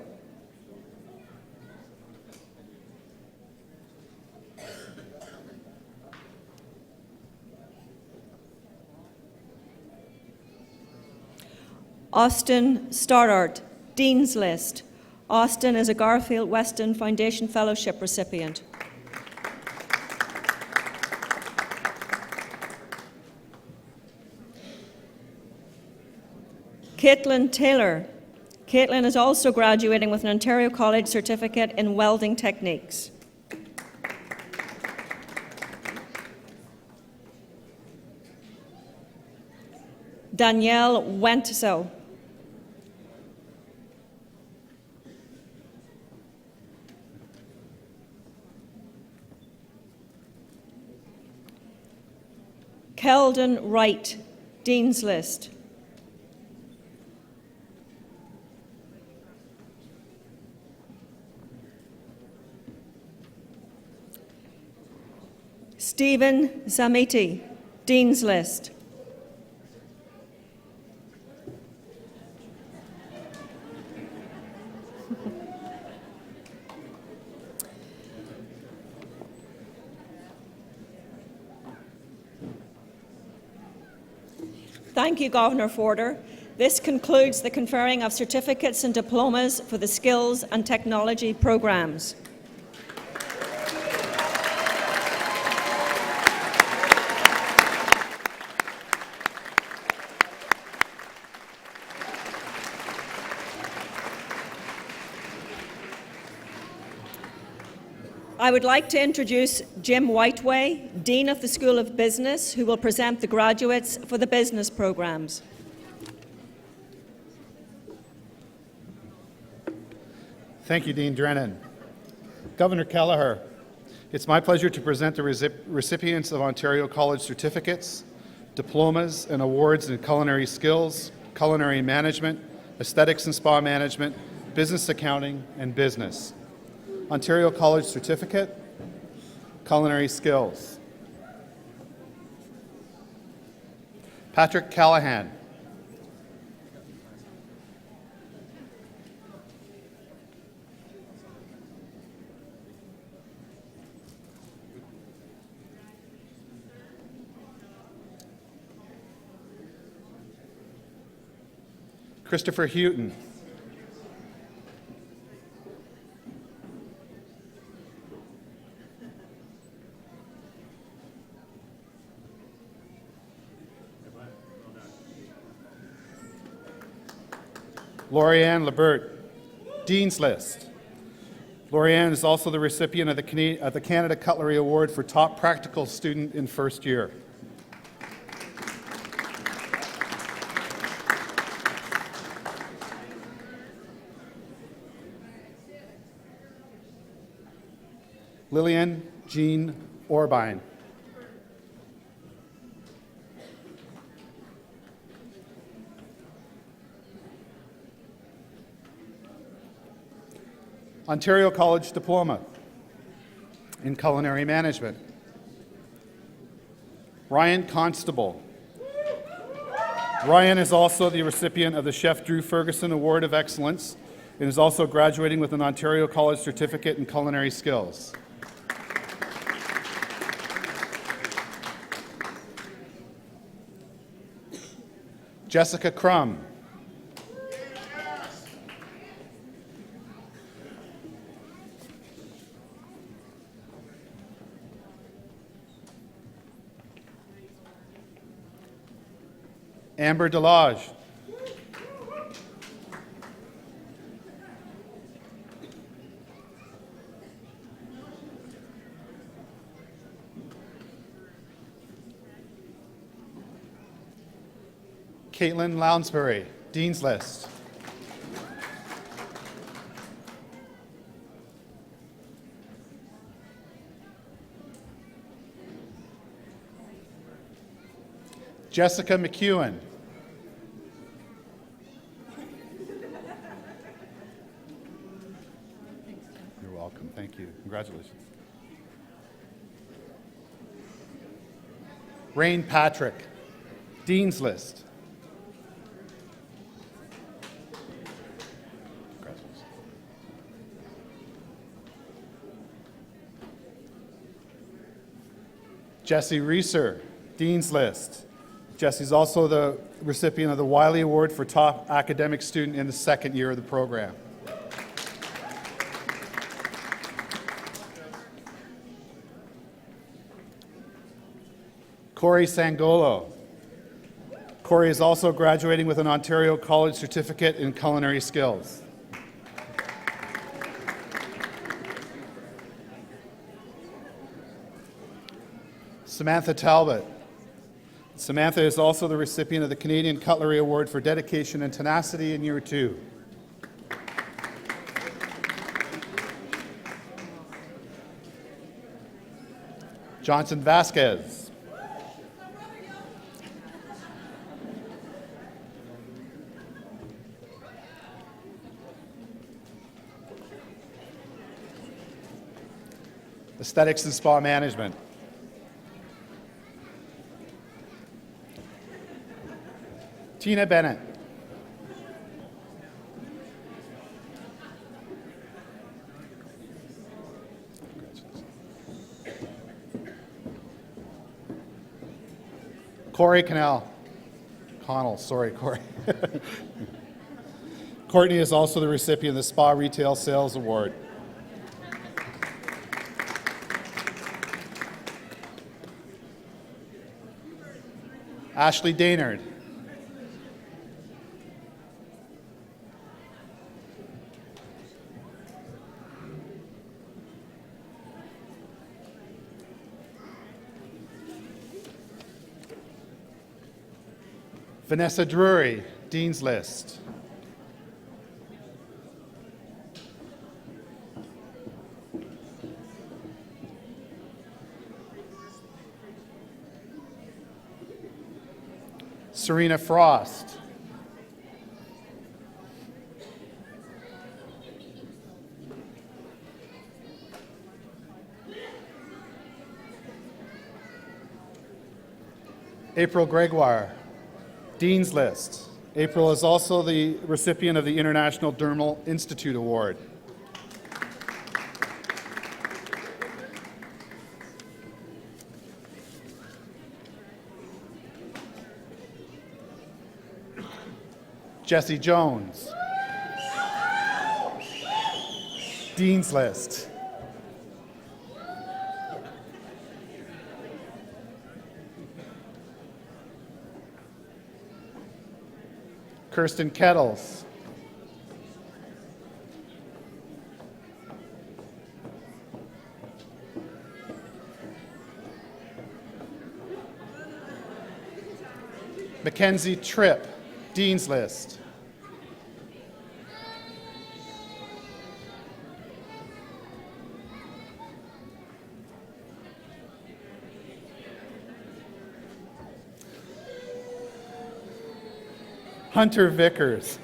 Austin Stoddart, Dean's List. Austin is a Garfield Weston Foundation Fellowship recipient. Caitlin Taylor. Caitlin is also graduating with an Ontario College Certificate in Welding Techniques. Danielle Wentzel. Keldon Wright, Dean's List. Stephen Zamiti, Dean's List. Thank you, Governor Forder. This concludes the conferring of certificates and diplomas for the skills and technology programs. I would like to introduce Jim Whiteway, Dean of the School of Business, who will present the graduates for the business programs. Thank you, Dean Drennan. Governor Kelleher, it's my pleasure to present the recipients of Ontario College certificates, diplomas, and awards in culinary skills, culinary management, aesthetics and spa management, business accounting, and business. Ontario College Certificate, Culinary Skills. Patrick Callahan. Christopher Houghton. Lorianne Lebert, Dean's List. Lorianne is also the recipient of the Canada Cutlery Award for Top Practical Student in First Year. Lillian Jean Orbine. Ontario College Diploma in Culinary Management. Ryan Constable. Ryan is also the recipient of the Chef Drew Ferguson Award of Excellence and is also graduating with an Ontario College Certificate in Culinary Skills. Jessica Crum. Amber Delage. Caitlin Lounsbury, Dean's List. Jessica McEwen. You're welcome. Thank you. Congratulations. Rain Patrick, Dean's List. Congratulations. Jesse Reeser, Dean's List. Jesse's also the recipient of the Wiley Award for Top Academic Student in the second year of the program. Corey Sangolo. Corey is also graduating with an Ontario College Certificate in Culinary Skills. Samantha Talbot. Samantha is also the recipient of the Canadian Cutlery Award for Dedication and Tenacity in Year 2. Johnson Vasquez. Aesthetics and Spa Management. Tina Bennett. Corey Connell, sorry, Corey. Courtney is also the recipient of the Spa Retail Sales Award. Ashley Daynard. Vanessa Drury, Dean's List. Serena Frost. April Gregoire, Dean's List. April is also the recipient of the International Dermal Institute Award. Jesse Jones. Dean's List. Kirsten Kettles. Mackenzie Tripp, Dean's List. Hunter Vickers.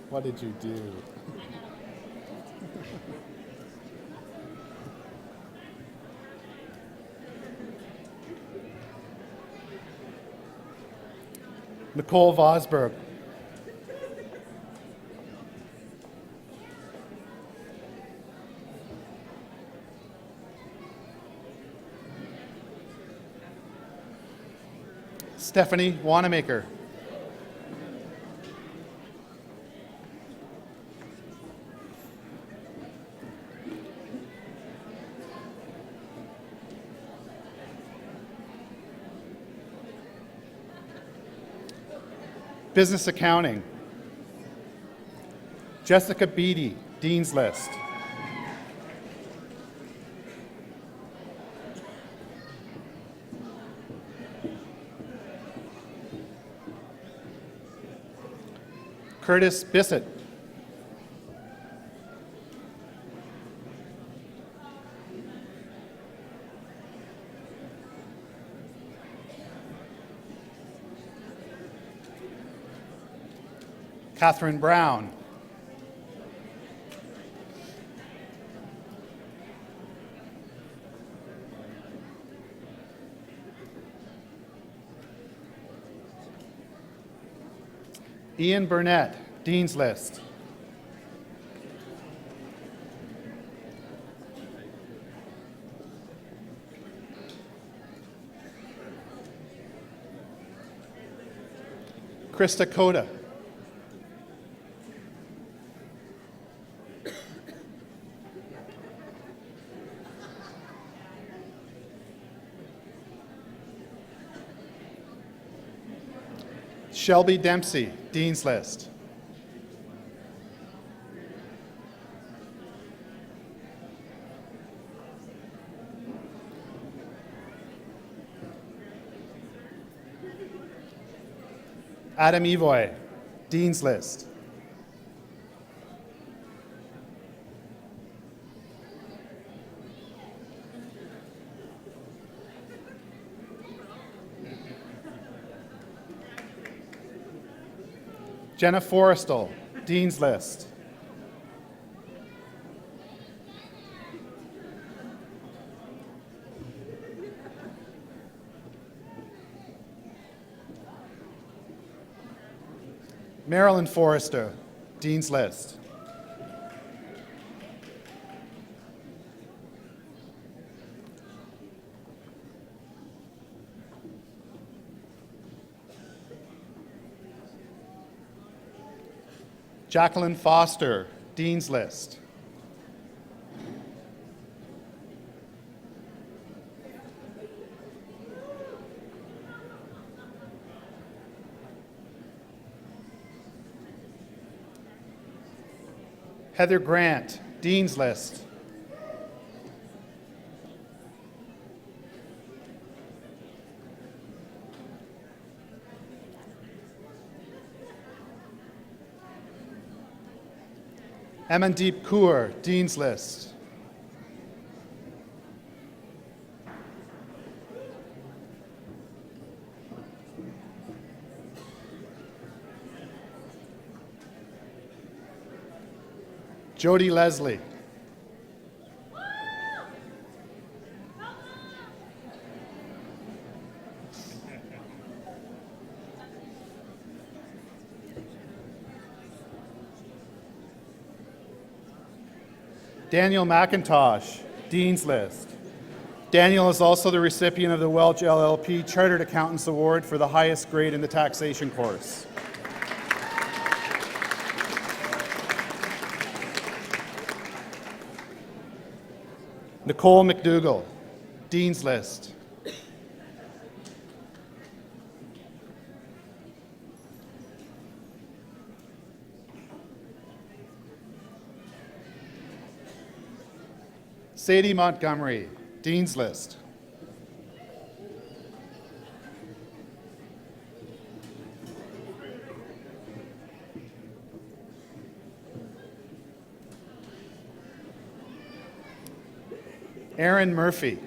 What did you do? Nicole Vosberg. Stephanie Wanamaker. Business Accounting. Jessica Beatty, Dean's List. Curtis Bissett. Catherine Brown. Ian Burnett, Dean's List. Krista Coda. Shelby Dempsey, Dean's List. Adam Evoy, Dean's List. Jenna Forrestal, Dean's List. Marilyn Forrester, Dean's List. Jacqueline Foster, Dean's List. Heather Grant, Dean's List. Amandeep Kaur, Dean's List. Jody Leslie. Daniel McIntosh, Dean's List. Daniel is also the recipient of the Welch LLP Chartered Accountants Award for the highest grade in the taxation course. Nicole McDougall, Dean's List. Sadie Montgomery, Dean's List. Aaron Murphy.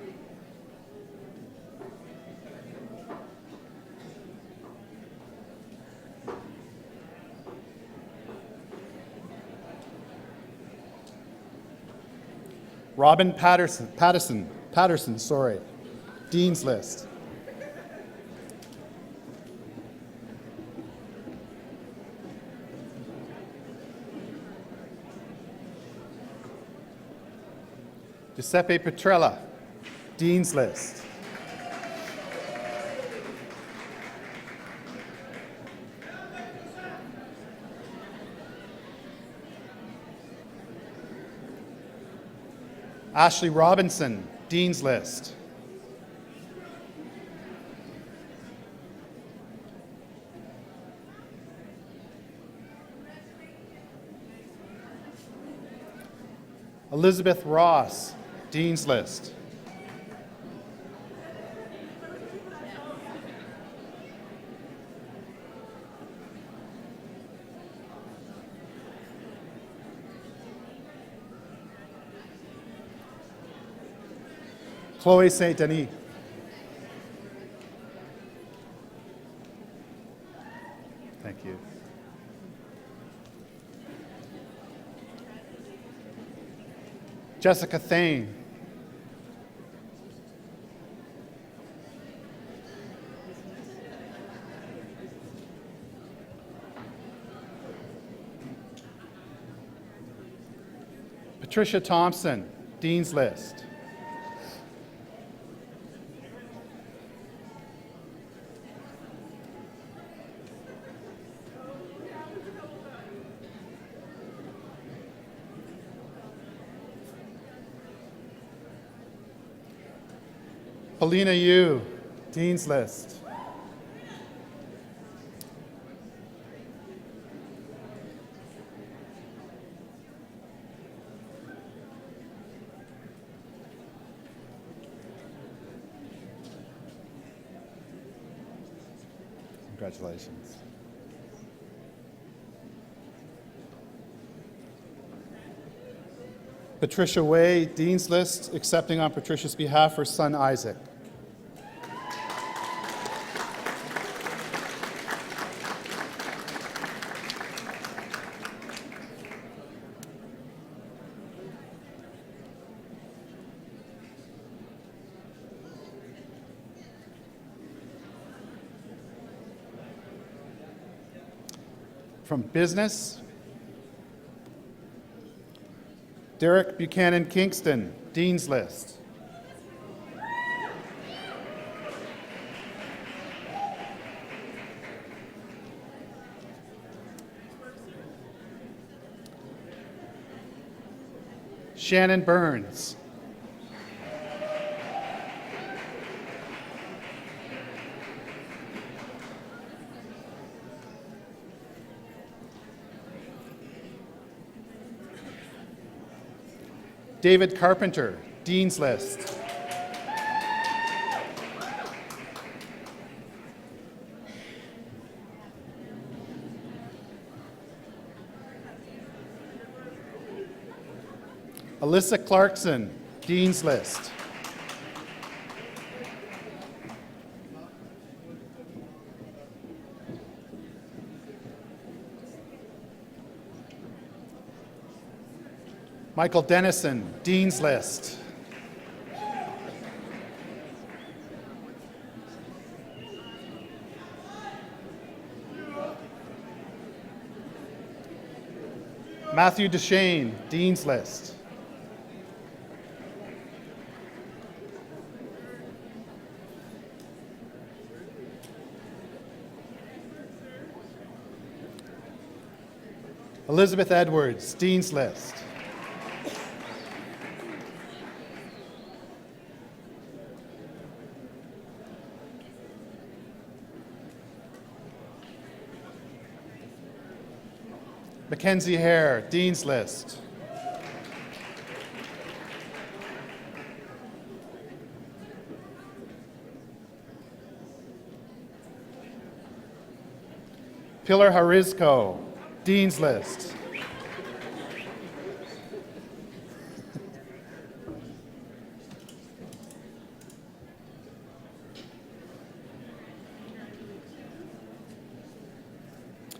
Robin Patterson, Dean's List. Giuseppe Petrella, Dean's List. Ashley Robinson, Dean's List. Elizabeth Ross, Dean's List. Chloe St. Denis. Thank you. Jessica Thane. Patricia Thompson, Dean's List. Paulina Yu, Dean's List. Congratulations. Patricia Way, Dean's List, accepting on Patricia's behalf her son Isaac. From Business, Derek Buchanan Kingston, Dean's List. Shannon Burns. David Carpenter, Dean's List. Alyssa Clarkson, Dean's List. Michael Dennison, Dean's List. Matthew Deshane, Dean's List. Elizabeth Edwards, Dean's List. Mackenzie Hare, Dean's List. Pilar Harizko, Dean's List.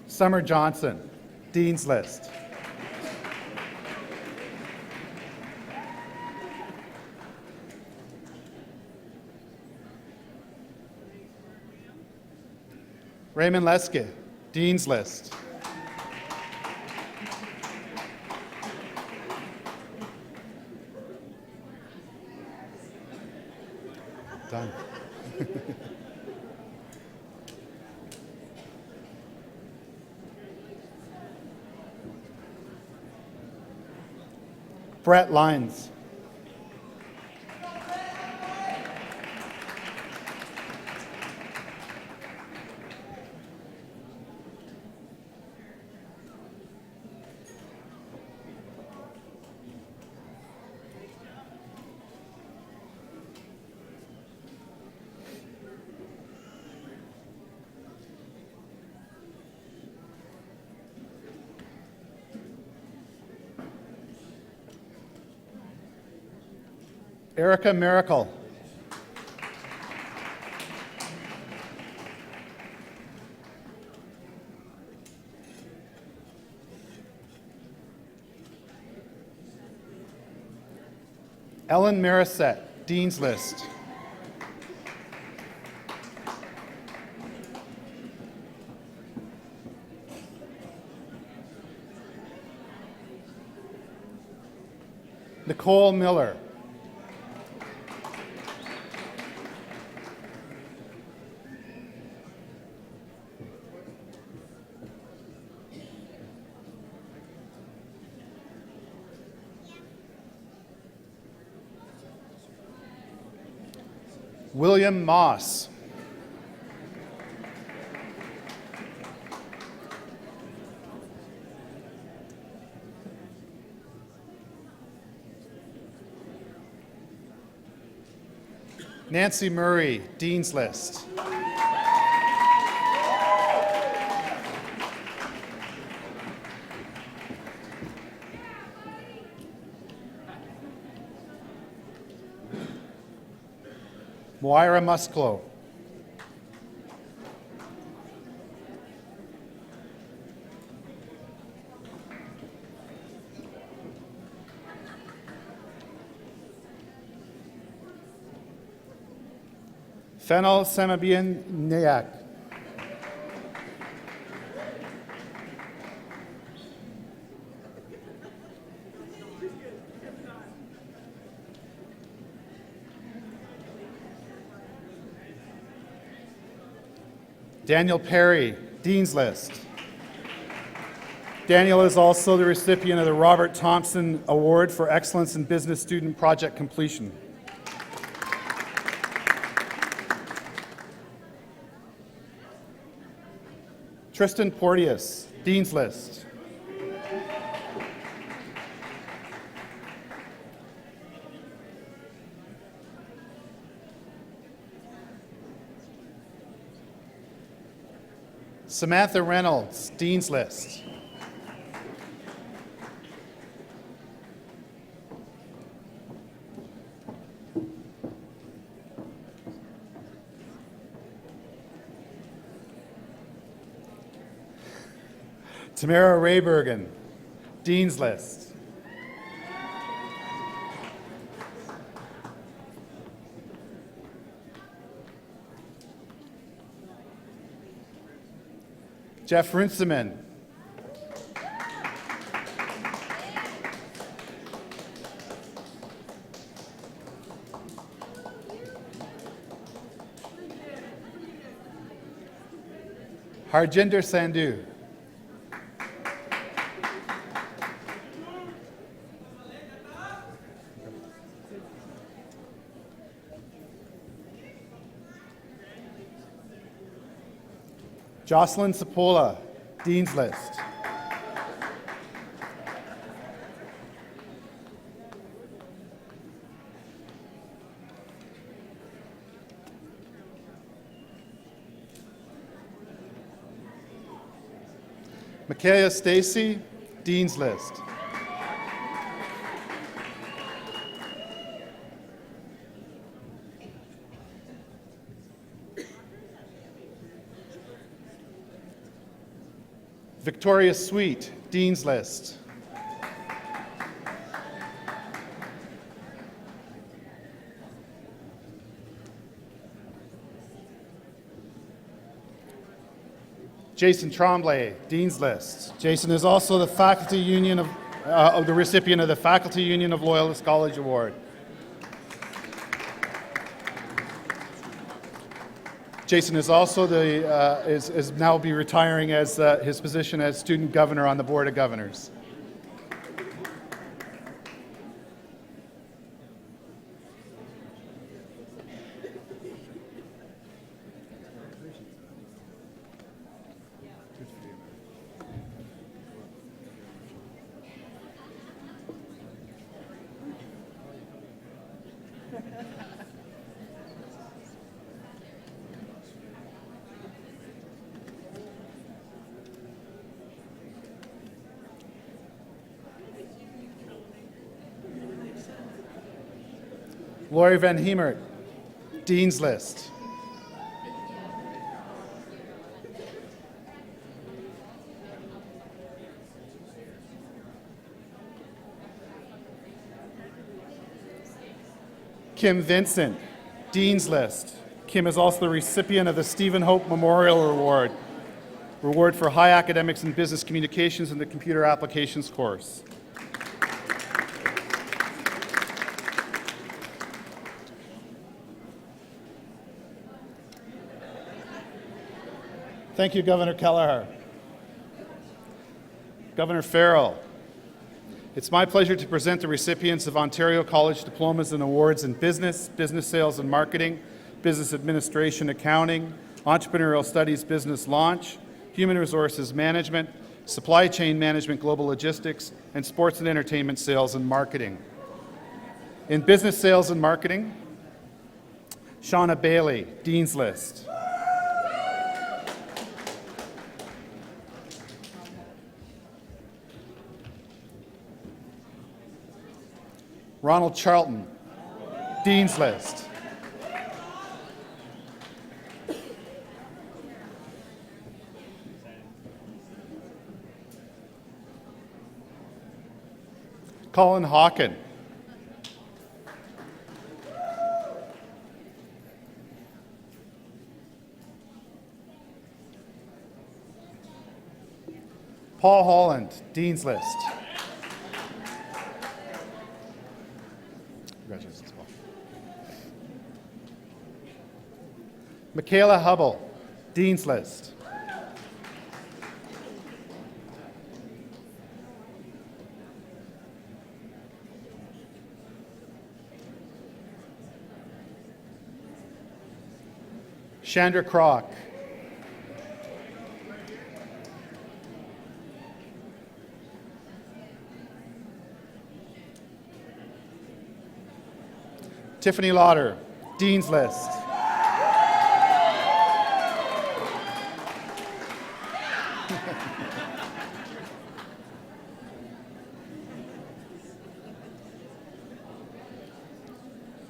Summer Johnson, Dean's List. Raymond Leske, Dean's List. Done. Brett Lyons. Erica Miracle. Ellen Marisette, Dean's List. Nicole Miller. William Moss. Nancy Murray, Dean's List. Moira Musclo. Fennel Samabian Nayak. Daniel Perry, Dean's List. Daniel is also the recipient of the Robert Thompson Award for Excellence in Business Student Project Completion. Tristan Porteous, Dean's List. Samantha Reynolds, Dean's List. Tamara Raybergen, Dean's List. Jeff Rinseman. Harjinder Sandhu. Jocelyn Sapola, Dean's List. Micaiah Stacy, Dean's List. Victoria Sweet, Dean's List. Jason Tremblay, Dean's List. Jason is also the faculty union of the recipient of the Faculty Union of Loyalist College Award. Jason is also is now be retiring as his position as student governor on the Board of Governors. Lori Van Hemert, Dean's List. Kim Vincent, Dean's List. Kim is also the recipient of the Stephen Hope Memorial Award, reward for high academics in business communications in the computer applications course. Thank you, Governor Kelleher. Governor Farrell, it's my pleasure to present the recipients of Ontario College diplomas and awards in business, business sales and marketing, business administration, accounting, entrepreneurial studies, business launch, human resources management, supply chain management, global logistics, and sports and entertainment sales and marketing. In business sales and marketing, Shauna Bailey, Dean's List. Ronald Charlton, Dean's List. Colin Hawken. Paul Holland, Dean's List. Congratulations, Paul. Michaela Hubble, Dean's List. Chandra Kroc. Tiffany Lauder, Dean's List.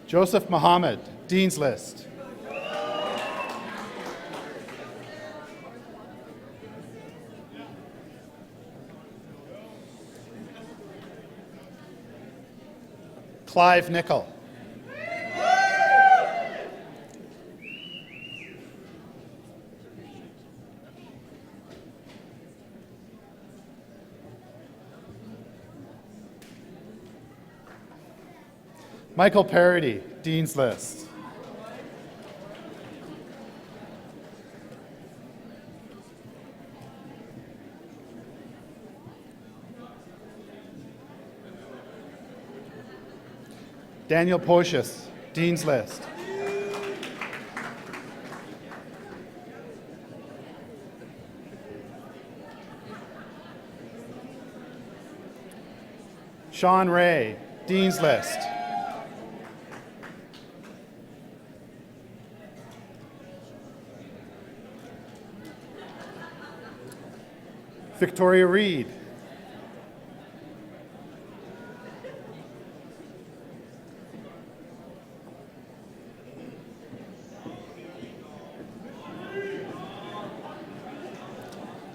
Joseph Muhammad, Dean's List. Clive Nickel. Michael Parody, Dean's List. Daniel Pocius, Dean's List. Sean Ray, Dean's List. Victoria Reed.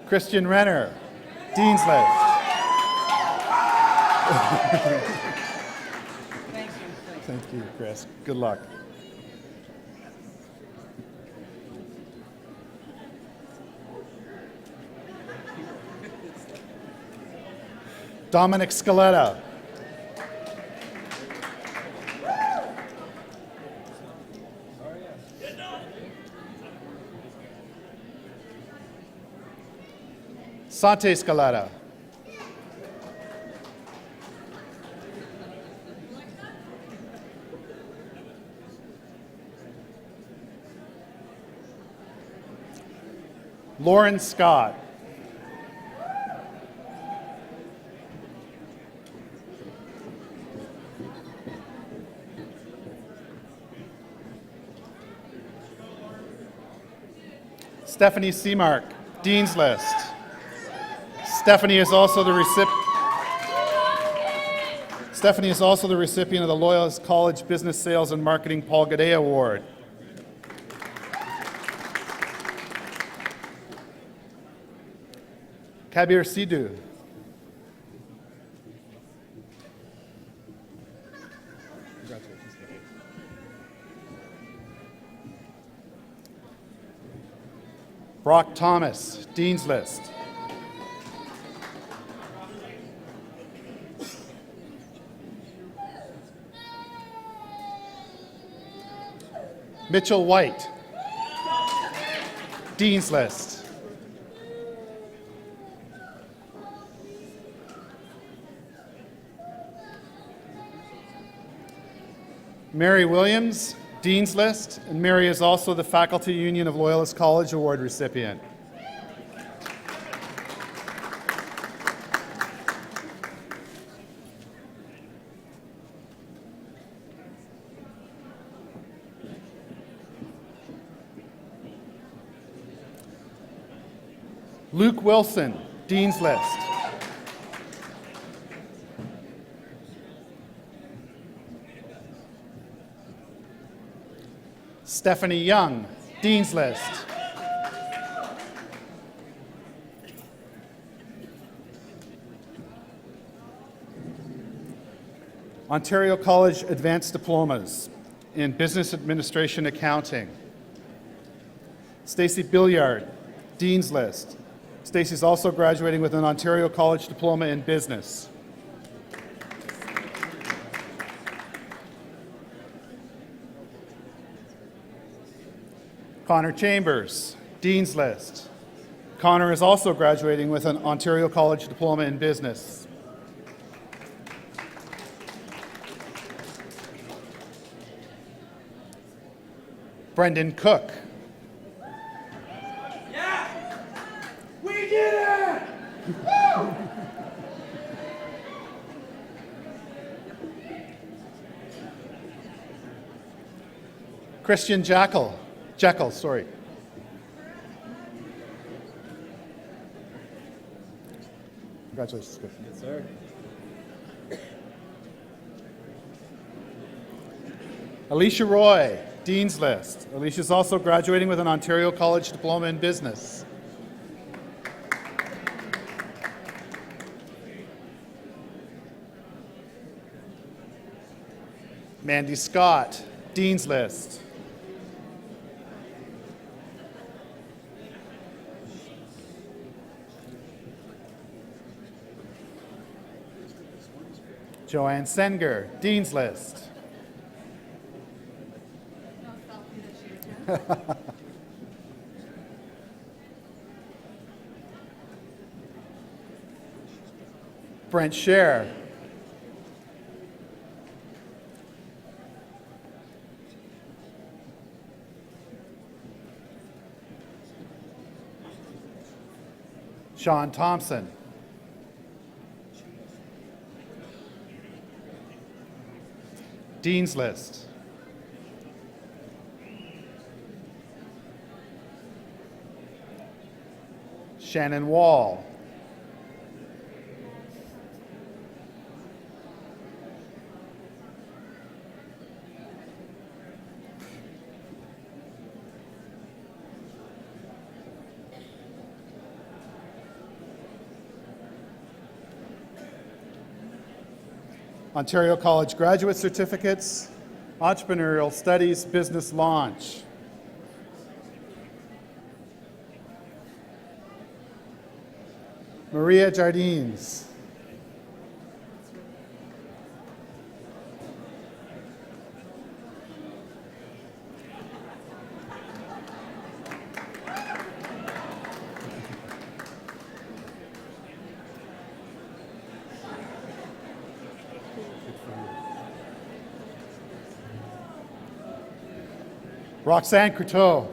Christian Renner, Dean's List. Thank you, Chris. Good luck. Dominic Scaletta. Sante Scaletta. Lauren Scott. Stephanie Seamark, Dean's List. Stephanie is also the recipient of the Loyalist College Business Sales and Marketing Paul Gaudet Award. Kabir Sidhu. Brock Thomas, Dean's List. Mitchell White, Dean's List. Mary Williams, Dean's List, and Mary is also the Faculty Union of Loyalist College Award recipient. Luke Wilson, Dean's List. Stephanie Young, Dean's List. Ontario College Advanced Diplomas in Business Administration Accounting. Stacey Billiard, Dean's List. Stacey's also graduating with an Ontario College Diploma in Business. Connor Chambers, Dean's List. Connor is also graduating with an Ontario College Diploma in Business. Brendan Cook. Yeah! We did it! Woo! Christian Jekyll, sorry. Congratulations, Christian. Yes, sir. Alicia Roy, Dean's List. Alicia is also graduating with an Ontario College Diploma in Business. Mandy Scott, Dean's List. Joanne Senger, Dean's List. Brent Scher. Sean Thompson. Dean's List. Shannon Wall. Ontario College Graduate Certificates, Entrepreneurial Studies, Business Launch. Maria Jardines. Roxanne Courteau.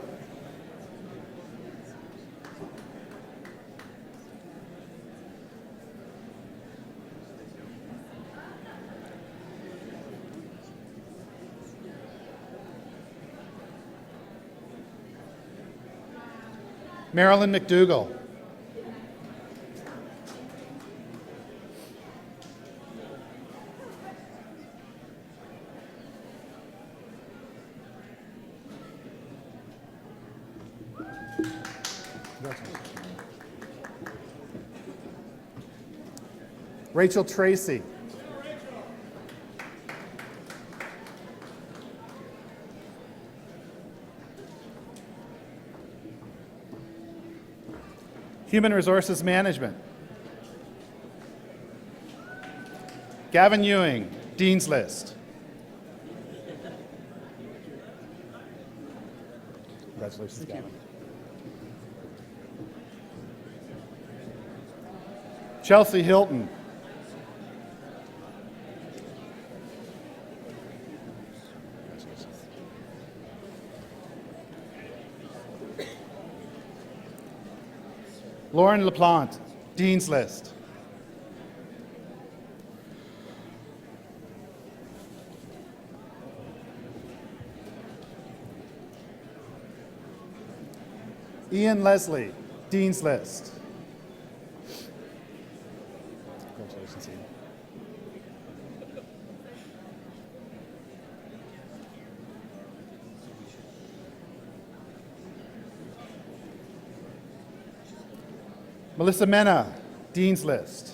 Marilyn McDougall. Rachel Tracy. Human Resources Management. Gavin Ewing, Dean's List. Congratulations, Gavin. Chelsea Hilton. Lauren LaPlante, Dean's List. Ian Leslie, Dean's List. Congratulations, Ian. Melissa Mena, Dean's List.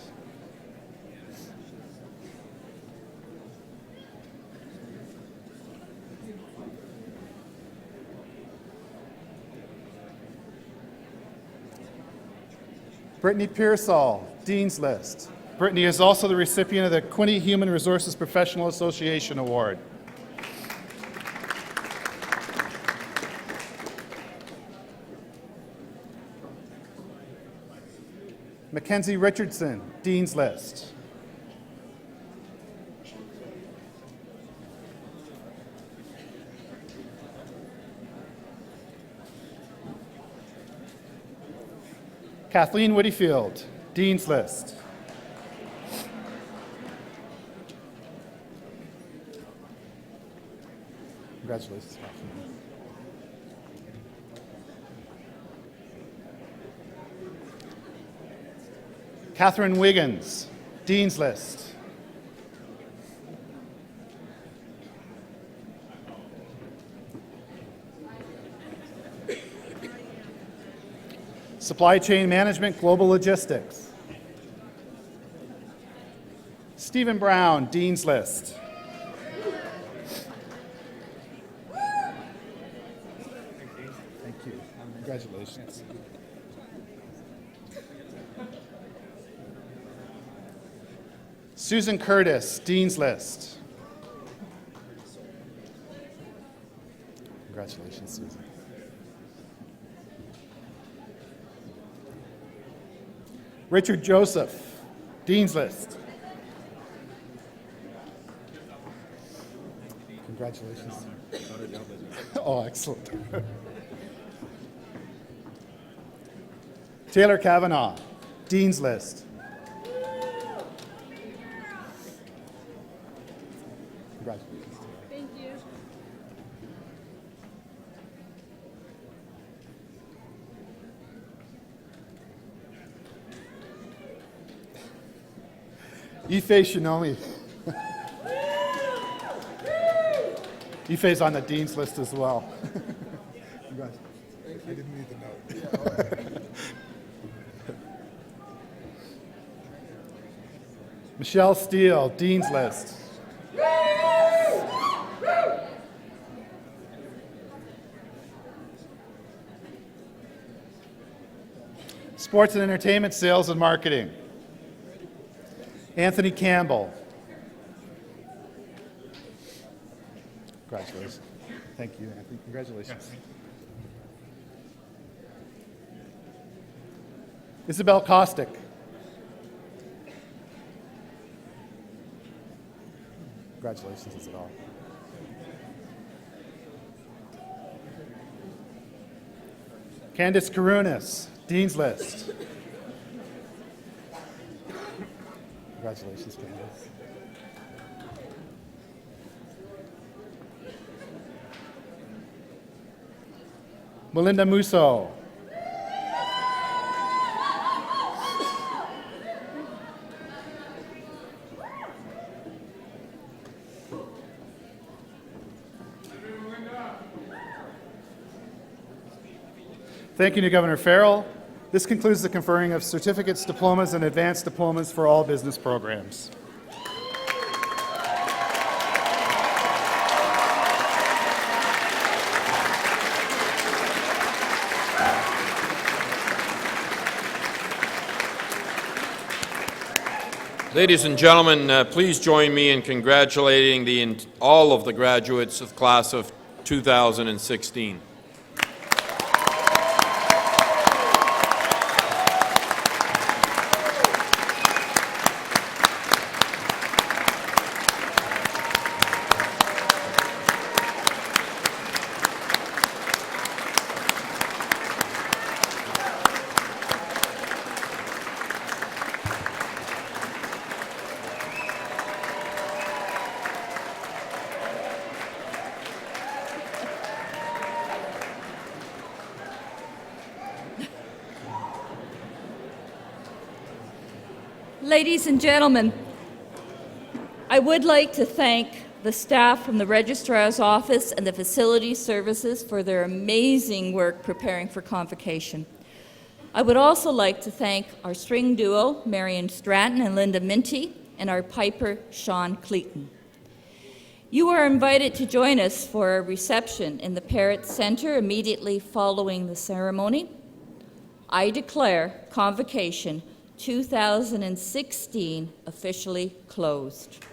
Brittany Pearsall, Dean's List. Brittany is also the recipient of the Quinte Human Resources Professional Association Award. Mackenzie Richardson, Dean's List. Kathleen Whittyfield, Dean's List. Congratulations, Kathleen. Catherine Wiggins, Dean's List. Supply Chain Management, Global Logistics. Stephen Brown, Dean's List. Thank you. Congratulations. Susan Curtis, Dean's List. Congratulations, Susan. Richard Joseph, Dean's List. Congratulations. Oh, excellent. Taylor Kavanaugh, Dean's List. Congratulations. Ife Shinomi. Ife's on the dean's list as well. I didn't need the note. Michelle Steele, dean's list. Sports and entertainment, sales and marketing. Anthony Campbell. Congratulations. Thank you, Anthony. Congratulations. Isabel Kostick. Congratulations, Isabel. Candice Karunas, Dean's List. Congratulations, Candice. Melinda Musso. Thank you to Governor Farrell. This concludes the conferring of certificates, diplomas, and advanced diplomas for all business programs. Ladies and gentlemen, please join me in congratulating all of the graduates of class of 2016. Ladies and gentlemen, I would like to thank the staff from the Registrar's Office and the Facility Services for their amazing work preparing for Convocation. I would also like to thank our string duo, Marion Stratton and Linda Minty, and our piper, Sean Cleaton. You are invited to join us for a reception in the Parrott Center immediately following the ceremony. I declare Convocation 2016 officially closed.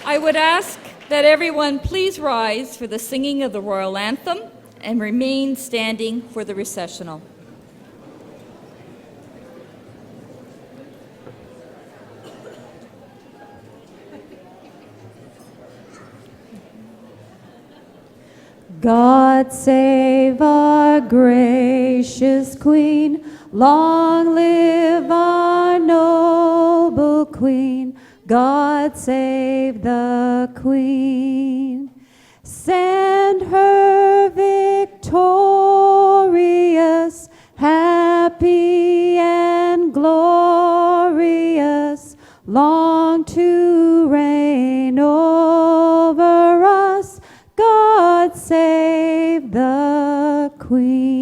I would ask that everyone please rise for the singing of the Royal Anthem and remain standing for the recessional. God save our gracious Queen, long live our noble Queen. God save the Queen. Send her victorious, happy and glorious, long to reign over us. God save the Queen.